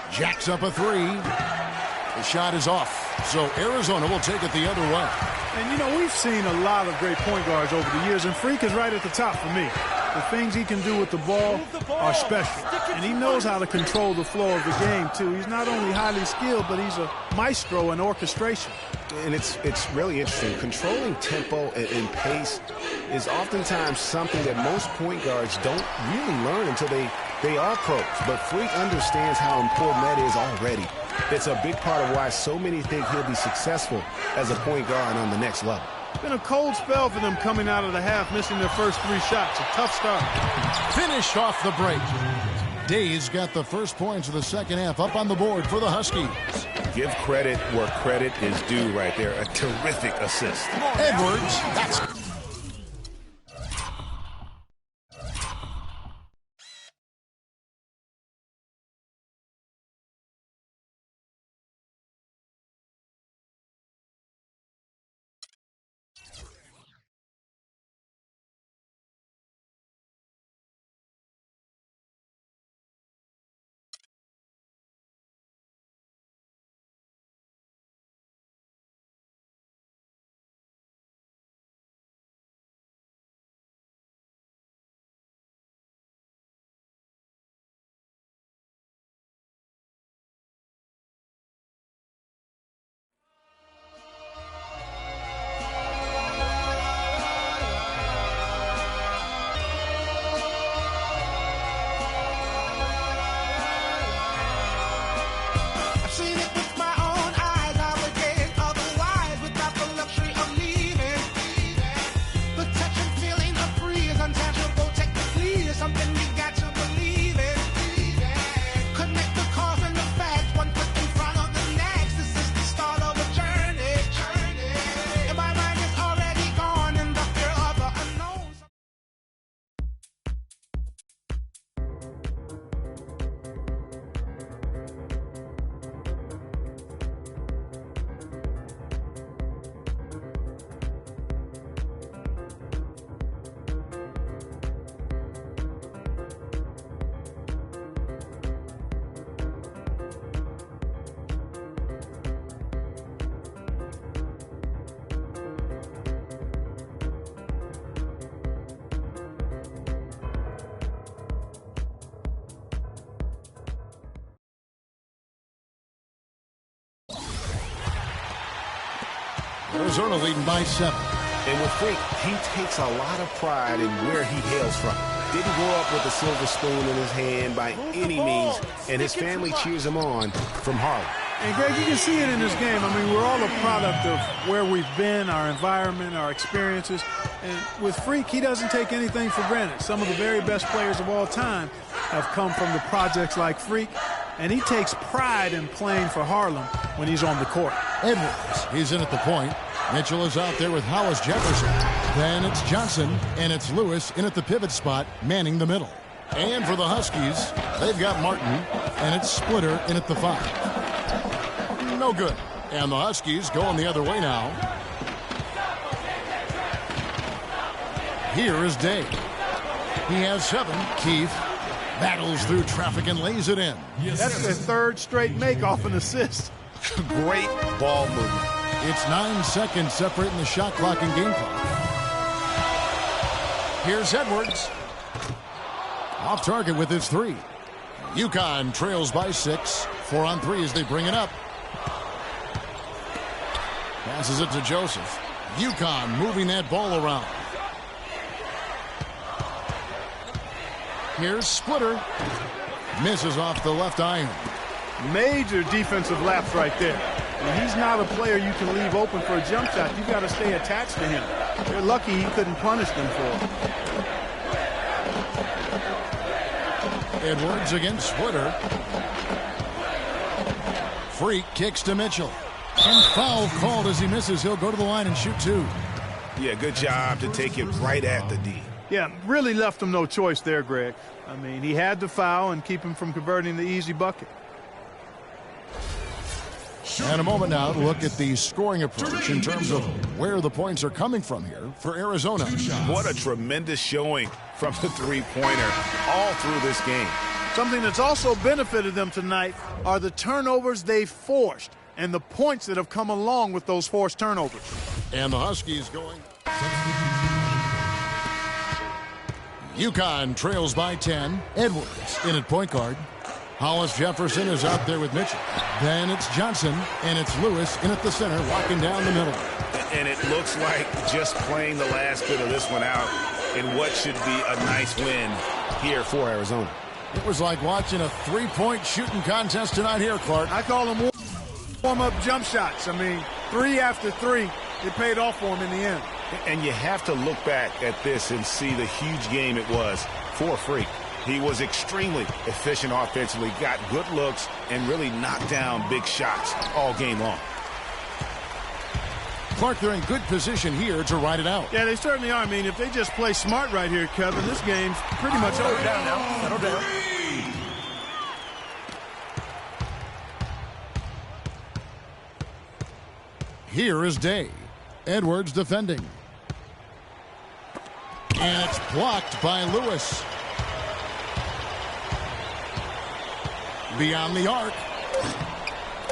S7: Jacks up a 3. The shot is off. So Arizona will take it the other way.
S2: And, you know, we've seen a lot of great point guards over the years, and Freak is right at the top for me. The things he can do with the ball are special. And he knows how to control the flow of the game, too. He's not only highly skilled, but he's a maestro in orchestration.
S8: And it's really interesting. Controlling tempo and pace is oftentimes something that most point guards don't really learn until they are pros. But Freak understands how important that is already. It's a big part of why so many think he'll be successful as a point guard on the next level.
S2: It's been a cold spell for them coming out of the half, missing their first 3 shots. A tough start.
S7: Finished off the break. Days got the first points of the second half up on the board for the Huskies.
S8: Give credit where credit is due right there. A terrific assist.
S7: Edwards, that's Arizona leading by 7.
S8: And with Freak, he takes a lot of pride in where he hails from. Didn't grow up with a silver spoon in his hand by any means, and his family cheers him on from Harlem.
S2: And, Greg, you can see it in this game. I mean, we're all a product of where we've been, our environment, our experiences. And with Freak, he doesn't take anything for granted. Some of the very best players of all time have come from the projects like Freak, and he takes pride in playing for Harlem when he's on the court.
S7: Edwards, he's in at the point. Mitchell is out there with Hollis Jefferson. Then it's Johnson, and it's Lewis in at the pivot spot, manning the middle. And for the Huskies, they've got Martin, and it's Splitter in at the 5. No good. And the Huskies going the other way now. Here is Day. He has 7. Keith battles through traffic and lays it in.
S2: That's their third straight make off an assist.
S9: Great ball movement.
S7: It's 9 seconds separating the shot clock and game clock. Here's Edwards. Off target with his 3. UConn trails by 6. 4 on 3 as they bring it up. Passes it to Joseph. UConn moving that ball around. Here's Splitter. Misses off the left iron.
S2: Major defensive lapse right there. And he's not a player you can leave open for a jump shot. You've got to stay attached to him. They're lucky he couldn't punish them for it.
S7: Edwards against Splitter. Freak kicks to Mitchell. And foul called as he misses. He'll go to the line and shoot 2.
S9: Yeah, good job to take it right at the D.
S2: Yeah, really left him no choice there, Greg. I mean, he had to foul and keep him from converting the easy bucket.
S7: And a moment now to look at the scoring approach in terms of where the points are coming from here for Arizona.
S9: What a tremendous showing from the three-pointer all through this game.
S2: Something that's also benefited them tonight are the turnovers they've forced and the points that have come along with those forced turnovers.
S7: And the Huskies going. UConn trails by 10. Edwards in at point guard. Hollis Jefferson is out there with Mitchell. Then it's Johnson, and it's Lewis in at the center, walking down the middle.
S9: And it looks like just playing the last bit of this one out in what should be a nice win here for Arizona.
S7: It was like watching a three-point shooting contest tonight here, Clark.
S2: I call them warm-up jump shots. I mean, 3 after 3, it paid off for him in the end.
S9: And you have to look back at this and see the huge game it was for Freak. He was extremely efficient offensively, got good looks, and really knocked down big shots all game long.
S7: Clark, they're in good position here to ride it out.
S2: Yeah, they certainly are. I mean, if they just play smart right here, Kevin, this game's pretty much over.
S10: Down now. Settle down.
S7: Here is Day. Edwards defending. And it's blocked by Lewis. Beyond the arc.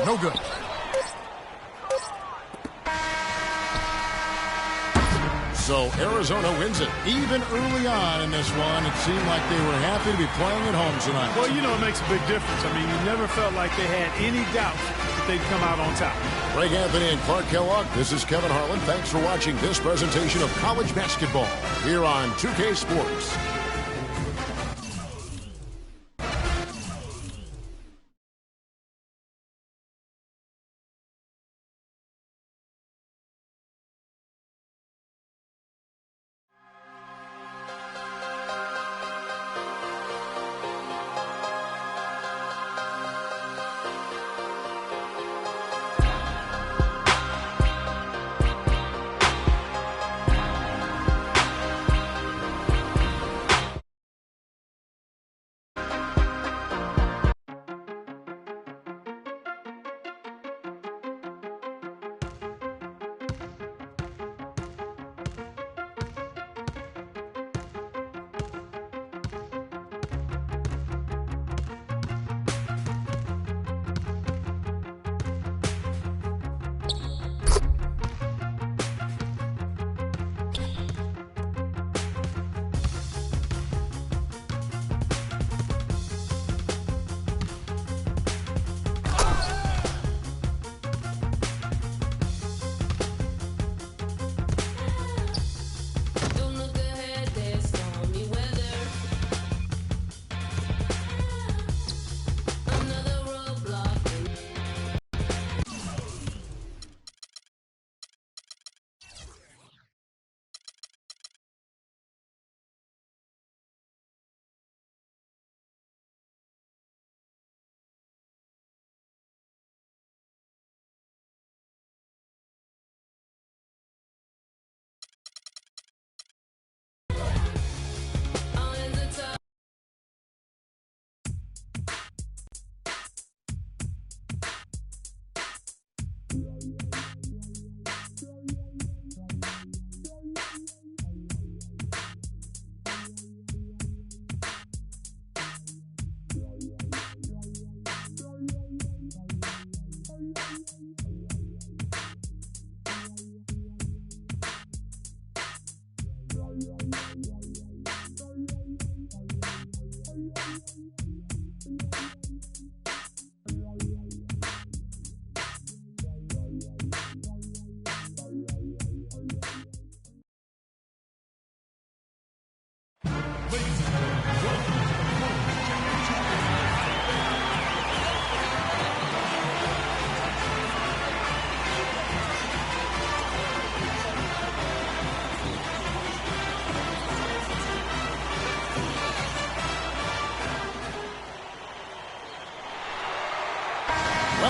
S7: No good. So Arizona wins it. Even early on in this one, it seemed like they were happy to be playing at home tonight.
S2: Well, you know, it makes a big difference. I mean, you never felt like they had any doubt that they'd come out on top.
S7: Greg Anthony and Clark Kellogg, this is Kevin Harlan. Thanks for watching this presentation of college basketball here on 2K Sports.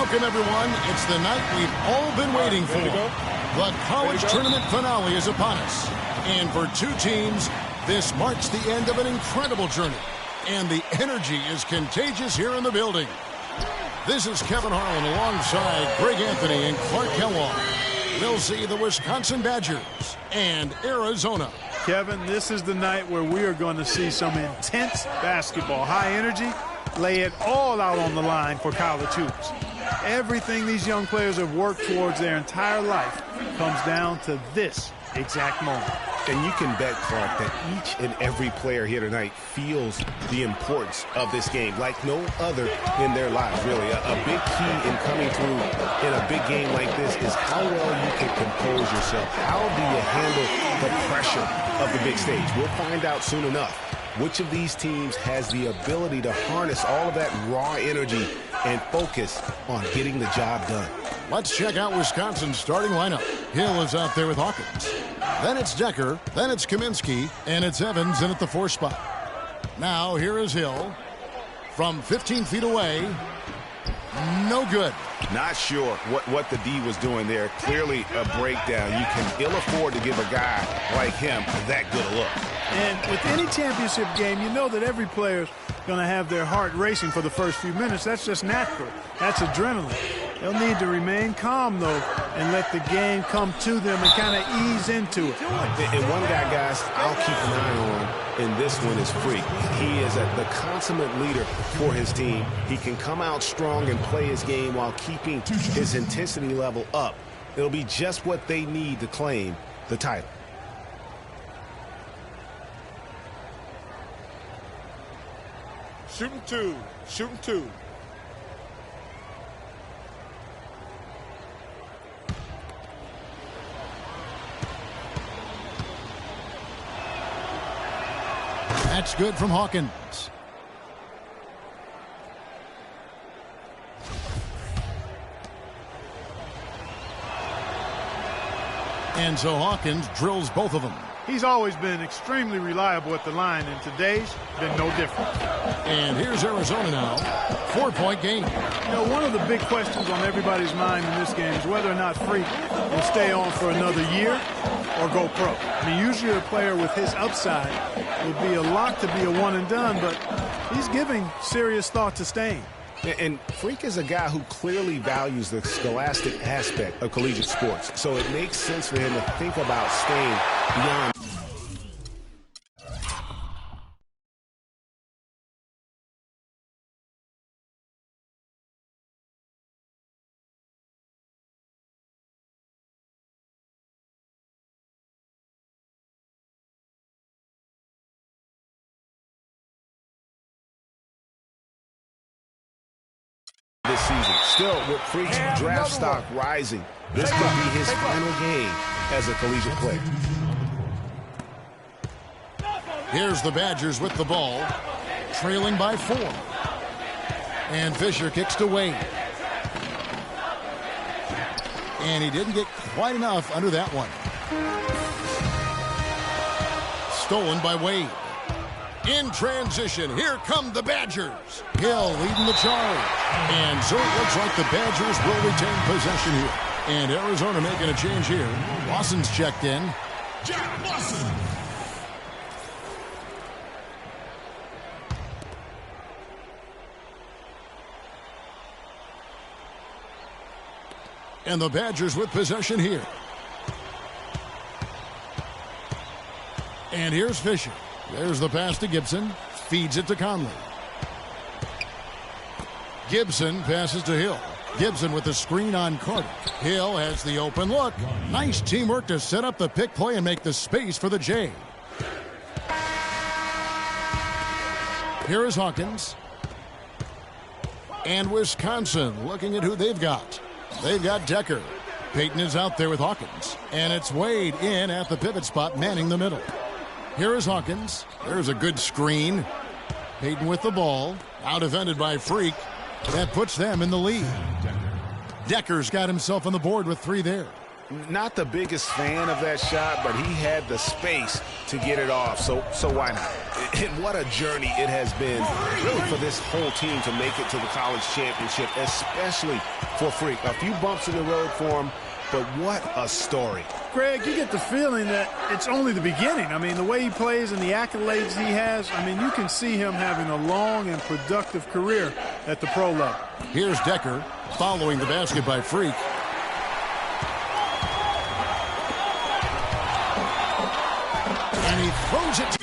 S7: Welcome, everyone. It's the night we've all been waiting for. The college tournament finale is upon us. And for two teams, this marks the end of an incredible journey. And the energy is contagious here in the building. This is Kevin Harlan alongside Greg Anthony and Clark Kellogg. We'll see the Wisconsin Badgers and Arizona.
S2: Kevin, this is the night where we are going to see some intense basketball. High energy, lay it all out on the line for college hoops. Everything these young players have worked towards their entire life comes down to this exact moment.
S9: And you can bet, Clark, that each and every player here tonight feels the importance of this game like no other in their lives, really. A big key in coming through in a big game like this is how well you can compose yourself. How do you handle the pressure of the big stage? We'll find out soon enough which of these teams has the ability to harness all of that raw energy and focus on getting the job done.
S7: Let's check out Wisconsin's starting lineup. Hill is out there with Hawkins. Then it's Decker. Then it's Kaminsky. And it's Evans in at the 4 spot. Now here is Hill. From 15 feet away. No good.
S9: Not sure what the D was doing there. Clearly a breakdown. You can ill afford to give a guy like him that good a look.
S2: And with any championship game, you know that every player's going to have their heart racing for the first few minutes. That's just natural. That's adrenaline. They'll need to remain calm, though, and let the game come to them and kind of ease into it.
S9: And one guy, guys, I'll keep an eye on in this one is Freak. He is the consummate leader for his team. He can come out strong and play his game while keeping his intensity level up. It'll be just what they need to claim the title.
S10: Shooting two. Shooting two.
S7: That's good from Hawkins. And so Hawkins drills both of them.
S2: He's always been extremely reliable at the line, and today's been no different.
S7: And here's Arizona now. 4-point game.
S2: You know, one of the big questions on everybody's mind in this game is whether or not Freak will stay on for another year or go pro. I mean, usually a player with his upside would be a lock to be a one and done, but he's giving serious thought to staying.
S9: And Freak is a guy who clearly values the scholastic aspect of collegiate sports, so it makes sense for him to think about staying beyond. This season. Still, with Freak's draft stock rising, this could be his final game as a collegiate player.
S7: Here's the Badgers with the ball, trailing by 4. And Fisher kicks to Wade. And he didn't get quite enough under that one. Stolen by Wade. In transition, here come the Badgers. Hill leading the charge. And so it looks like the Badgers will retain possession here. And Arizona making a change here. Lawson's checked in.
S11: Jack Lawson.
S7: And the Badgers with possession here. And here's Fisher. There's the pass to Gibson. Feeds it to Conley. Gibson passes to Hill. Gibson with the screen on Carter. Hill has the open look. Nice teamwork to set up the pick play and make the space for the J. Here is Hawkins. And Wisconsin looking at who they've got. They've got Decker. Peyton is out there with Hawkins. And it's Wade in at the pivot spot, manning the middle. Here is Hawkins. There's a good screen. Peyton with the ball. Out defended by Freak. That puts them in the lead. Decker's got himself on the board with 3 there.
S8: Not the biggest fan of that shot, but he had the space to get it off, so why not? And what a journey it has been really for this whole team to make it to the college championship, especially for Freak. A few bumps in the road for him, but what a story.
S2: Greg, you get the feeling that it's only the beginning. I mean, the way he plays and the accolades he has, I mean, you can see him having a long and productive career at the pro level.
S7: Here's Decker following the basket by Freak. And he throws it.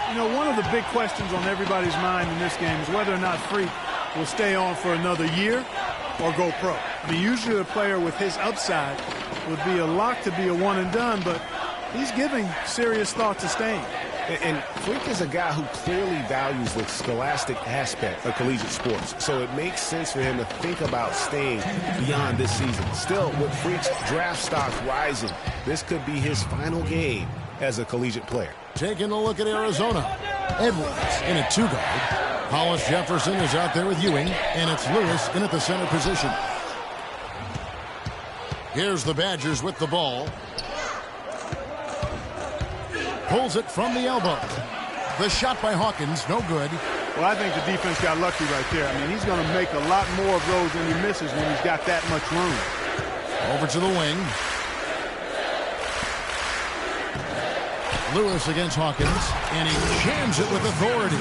S2: You know, one of the big questions on everybody's mind in this game is whether or not Freak will stay on for another year or go pro. I mean, usually a player with his upside would be a lock to be a one and done, but he's giving serious thought to staying.
S8: And Freak is a guy who clearly values the scholastic aspect of collegiate sports, so it makes sense for him to think about staying beyond this season. Still, with Freak's draft stock rising, this could be his final game as a collegiate player.
S7: Taking a look at Arizona. Edwards in a 2-guard. Hollis Jefferson is out there with Ewing, and it's Lewis in at the center position. Here's the Badgers with the ball. Pulls it from the elbow. The shot by Hawkins, no good.
S2: Well, I think the defense got lucky right there. I mean, he's going to make a lot more of those than he misses when he's got that much room.
S7: Over to the wing. Lewis against Hawkins, and he jams it with authority.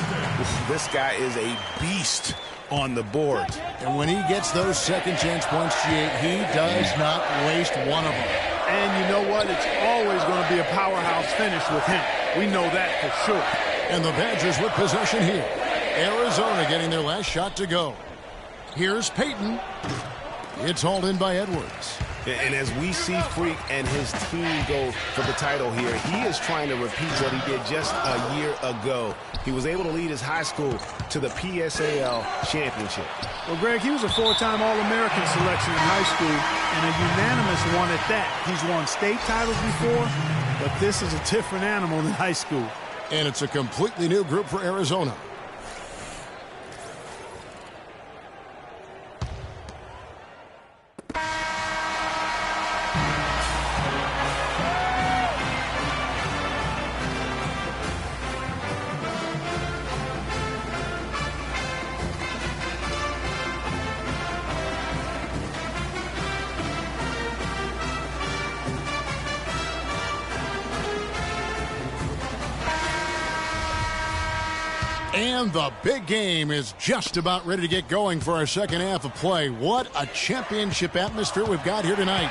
S8: This guy is a beast on the board.
S7: And when he gets those second chance points, he does not waste one of them.
S2: And you know what? It's always going to be a powerhouse finish with him. We know that for sure.
S7: And the Badgers with possession here. Arizona getting their last shot to go. Here's Peyton. It's hauled in by Edwards.
S8: And as we see Freak and his team go for the title here, he is trying to repeat what he did just a year ago. He was able to lead his high school to the PSAL championship.
S2: Well, Greg, he was a four-time All-American selection in high school and a unanimous one at that. He's won state titles before, but this is a different animal than high school.
S7: And it's a completely new group for Arizona. And the big game is just about ready to get going for our second half of play. What a championship atmosphere we've got here tonight.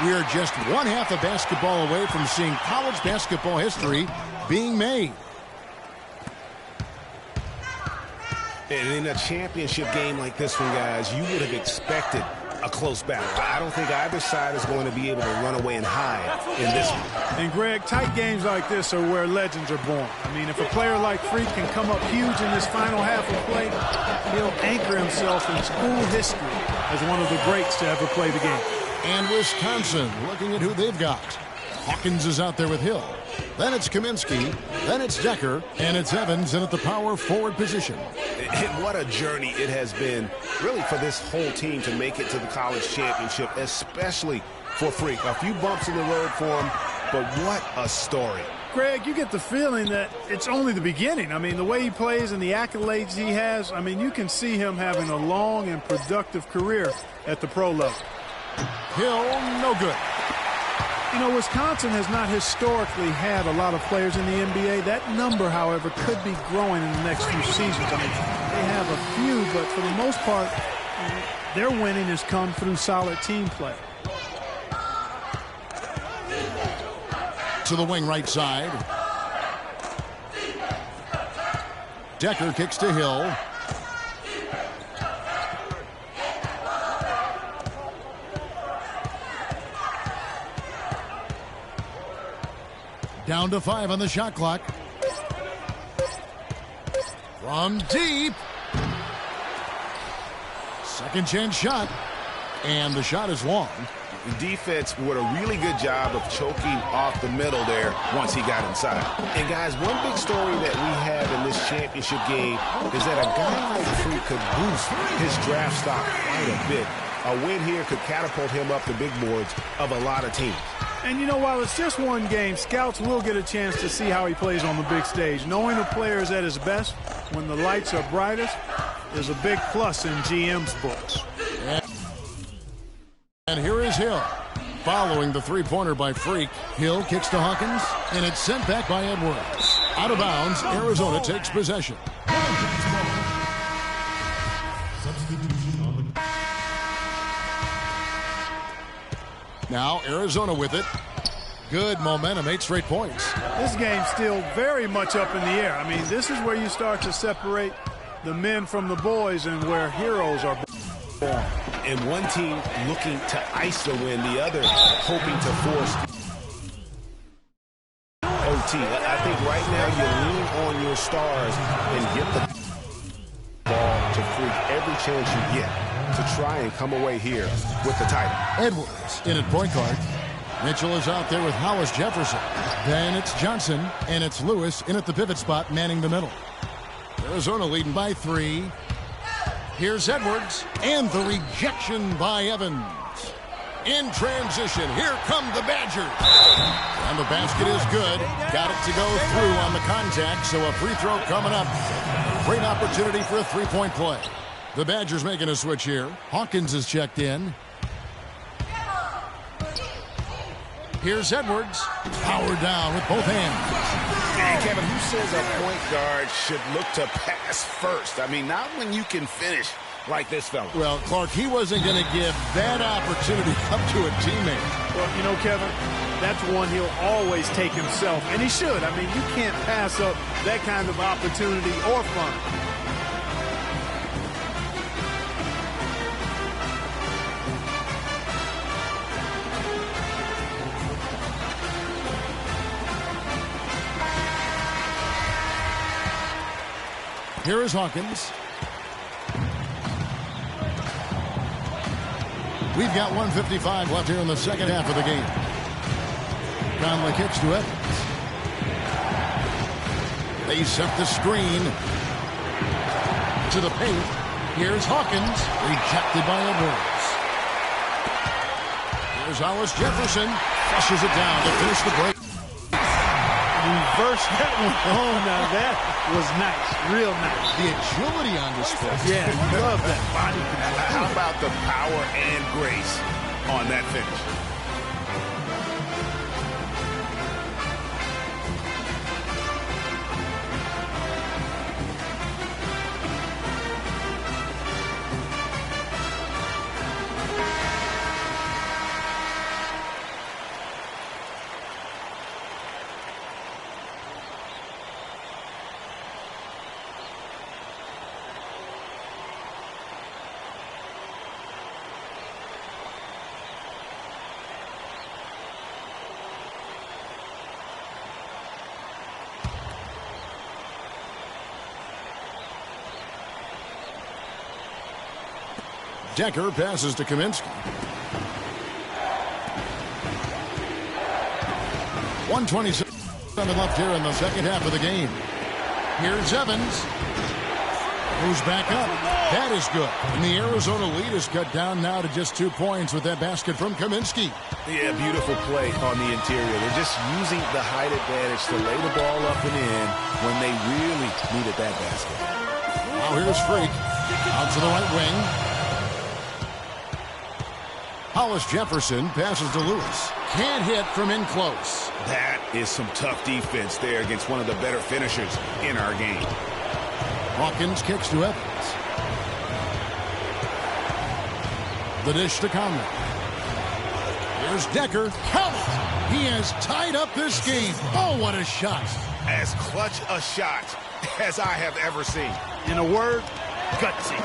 S7: We are just one half of basketball away from seeing college basketball history being made.
S8: And in a championship game like this one, guys, you would have expected a close battle. I don't think either side is going to be able to run away and hide in this one.
S2: And, Greg, tight games like this are where legends are born. I mean, if a player like Freak can come up huge in this final half of play, he'll anchor himself in school history as one of the greats to ever play the game.
S7: And Wisconsin looking at who they've got. Hawkins is out there with Hill. Then it's Kaminsky. Then it's Decker. And it's Evans in at the power forward position.
S8: And what a journey it has been, really, for this whole team to make it to the college championship, especially for Freak. A few bumps in the road for him, but what a story.
S2: Greg, you get the feeling that it's only the beginning. I mean, the way he plays and the accolades he has, I mean, you can see him having a long and productive career at the pro level.
S7: Hill, no good.
S2: You know, Wisconsin has not historically had a lot of players in the NBA. That number, however, could be growing in the next few seasons. I mean, they have a few, but for the most part, their winning has come through solid team play.
S7: To the wing right side. Decker kicks to Hill. Down to 5 on the shot clock. From deep. Second chance shot. And the shot is long.
S8: The defense did a really good job of choking off the middle there once he got inside. And, guys, one big story that we have in this championship game is that a guy like Freak could boost his draft stock quite a bit. A win here could catapult him up the big boards of a lot of teams.
S2: And, you know, while it's just one game, scouts will get a chance to see how he plays on the big stage. Knowing a player is at his best when the lights are brightest is a big plus in GM's books.
S7: And here is Hill. Following the three-pointer by Freak, Hill kicks to Hawkins, and it's sent back by Edwards. Out of bounds, Arizona takes possession. Now Arizona with it. Good momentum, 8 straight points.
S2: This game's still very much up in the air. I mean, this is where you start to separate the men from the boys and where heroes are born.
S8: And one team looking to ice the win, the other hoping to force OT. I think right now you lean on your stars and get the ball to Freak every chance you get to try and come away here with the title.
S7: Edwards in at point guard. Mitchell is out there with Hollis Jefferson. Then it's Johnson, and it's Lewis in at the pivot spot, manning the middle. Arizona leading by 3. Here's Edwards, and the rejection by Evans. In transition, here come the Badgers. And the basket is good. Got it to go through on the contact, so a free throw coming up. Great opportunity for a three-point play. The Badgers making a switch here. Hawkins is checked in. Here's Edwards. Powered down with both hands.
S9: And Kevin, who says a point guard should look to pass first? I mean, not when you can finish like this fella.
S7: Well, Clark, he wasn't going to give that opportunity up to a teammate.
S2: Well, you know, Kevin, that's one he'll always take himself, and he should. I mean, you can't pass up that kind of opportunity or fun.
S7: Here is Hawkins. We've got 1:55 left here in the second half of the game. Conley kicks to Evans. They set the screen to the paint. Here's Hawkins, rejected by Edwards. Here's Hollis Jefferson, flushes it down to finish the break.
S2: Reverse that one. Oh, now that was nice. Real nice.
S7: The agility on display.
S2: Yeah, love that body control.
S9: How about the power and grace on that finish?
S7: Decker passes to Kaminsky. 1:27 left here in the second half of the game. Here's Evans. Moves back up. That is good. And the Arizona lead is cut down now to just 2 points with that basket from Kaminsky.
S9: Yeah, beautiful play on the interior. They're just using the height advantage to lay the ball up and in when they really needed that basket.
S7: Now here's Freak. Out to the right wing. Hollis Jefferson passes to Lewis. Can't hit from in close.
S9: That is some tough defense there against one of the better finishers in our game.
S7: Hawkins kicks to Evans. The dish to Conley. Here's Decker. Count it! He has tied up this game. Oh, what a shot.
S9: As clutch a shot as I have ever seen.
S2: In a word, gutsy.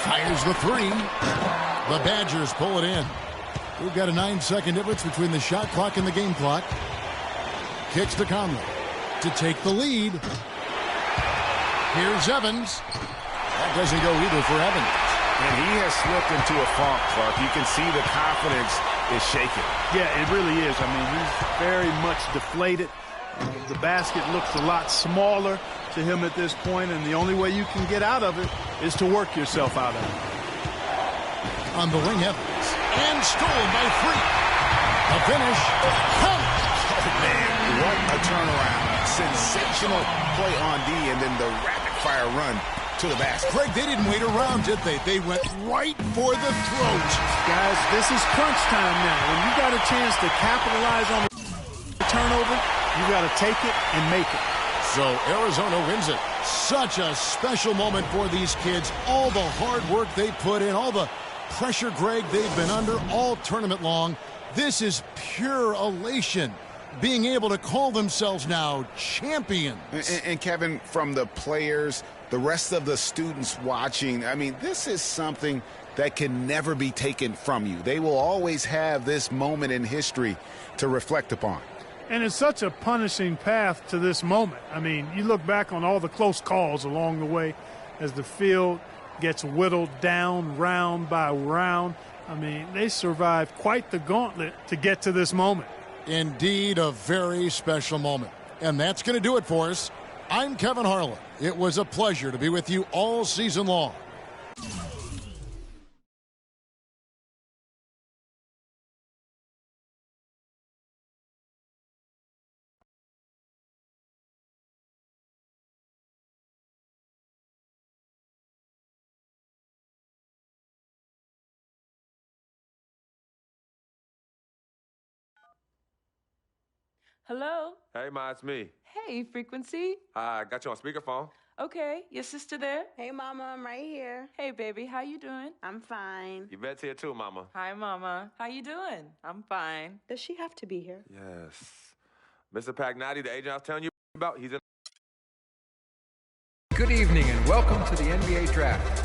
S7: Fires the three. The Badgers pull it in. We've got a 9-second difference between the shot clock and the game clock. Kicks to Conley to take the lead. Here's Evans. That doesn't go either for Evans.
S9: And he has slipped into a funk, Clark. You can see the confidence is shaking.
S2: Yeah, it really is. I mean, he's very much deflated. The basket looks a lot smaller to him at this point, and the only way you can get out of it is to work yourself out of it.
S7: On the wing, Evans. And stolen by Freak. A finish. Count.
S9: Oh, man, what a turnaround. Sensational play on D, and then the rapid-fire run to the basket.
S7: Craig, they didn't wait around, did they? They went right for the throat.
S2: Guys, this is crunch time now. When you got a chance to capitalize on the turnover, you got to take it and make it.
S7: So Arizona wins it. Such a special moment for these kids. All the hard work they put in, all the pressure, Greg, they've been under all tournament long. This is pure elation, being able to call themselves now champions.
S9: And Kevin, from the players, the rest of the students watching, I mean, this is something that can never be taken from you. They will always have this moment in history to reflect upon.
S2: And it's such a punishing path to this moment. I mean, you look back on all the close calls along the way as the field gets whittled down round by round. I mean, they survived quite the gauntlet to get to this moment.
S7: Indeed, a very special moment. And that's going to do it for us. I'm Kevin Harlan. It was a pleasure to be with you all season long.
S11: Hello?
S1: Hey, Ma, it's me.
S11: Hey, Frequency.
S1: Hi, got you on speakerphone.
S11: Okay, your sister there?
S3: Hey, Mama, I'm right here.
S11: Hey, baby, how you doing?
S3: I'm fine.
S1: Yvette's here too, Mama.
S11: Hi, Mama. How you doing? I'm fine.
S4: Does she have to be here?
S1: Yes. Mr. Pagnotti, the agent I was telling you about, he's in.
S12: Good evening and welcome to the NBA Draft.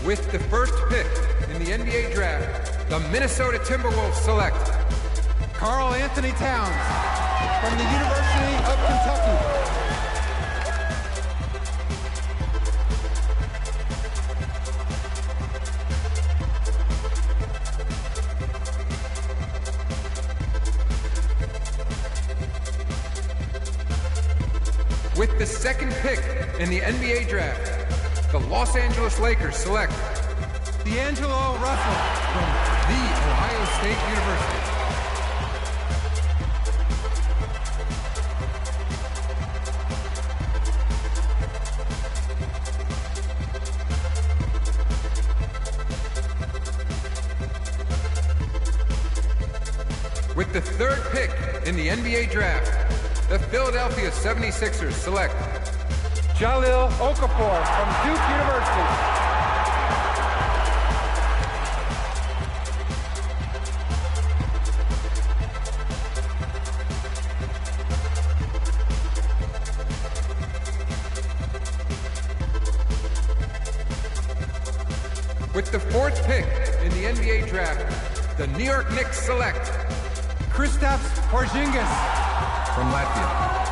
S12: With the first pick in the NBA Draft, the Minnesota Timberwolves select Karl Anthony Towns from the University of Kentucky. With the second pick in the NBA Draft, the Los Angeles Lakers select D'Angelo Russell from The Ohio State University. With the third pick in the NBA Draft, the Philadelphia 76ers select Jahlil Okafor from Duke University. With the fourth pick in the NBA Draft, the New York Knicks select Kristaps Porzingis from Latvia.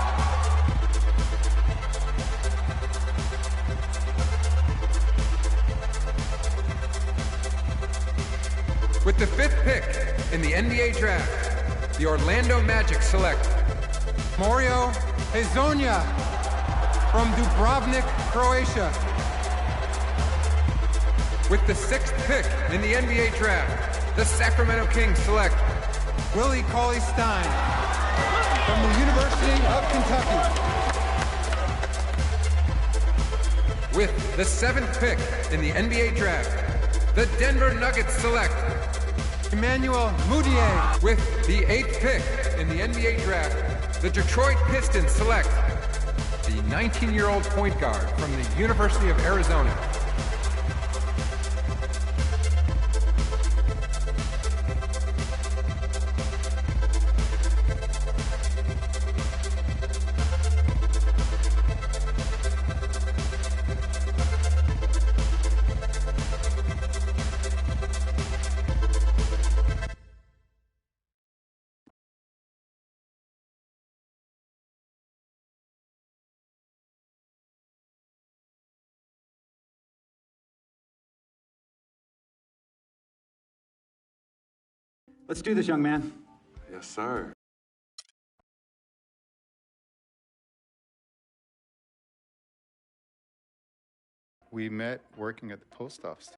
S12: With the fifth pick in the NBA Draft, the Orlando Magic select Mario Hezonja from Dubrovnik, Croatia. With the sixth pick in the NBA Draft, the Sacramento Kings select Willie Cauley-Stein from the University of Kentucky. With the seventh pick in the NBA Draft, the Denver Nuggets select Emmanuel Mudiay. With the eighth pick in the NBA Draft, the Detroit Pistons select the 19-year-old point guard from the University of Arizona.
S13: Let's do this, young man.
S1: Yes, sir.
S14: We met working at the post office.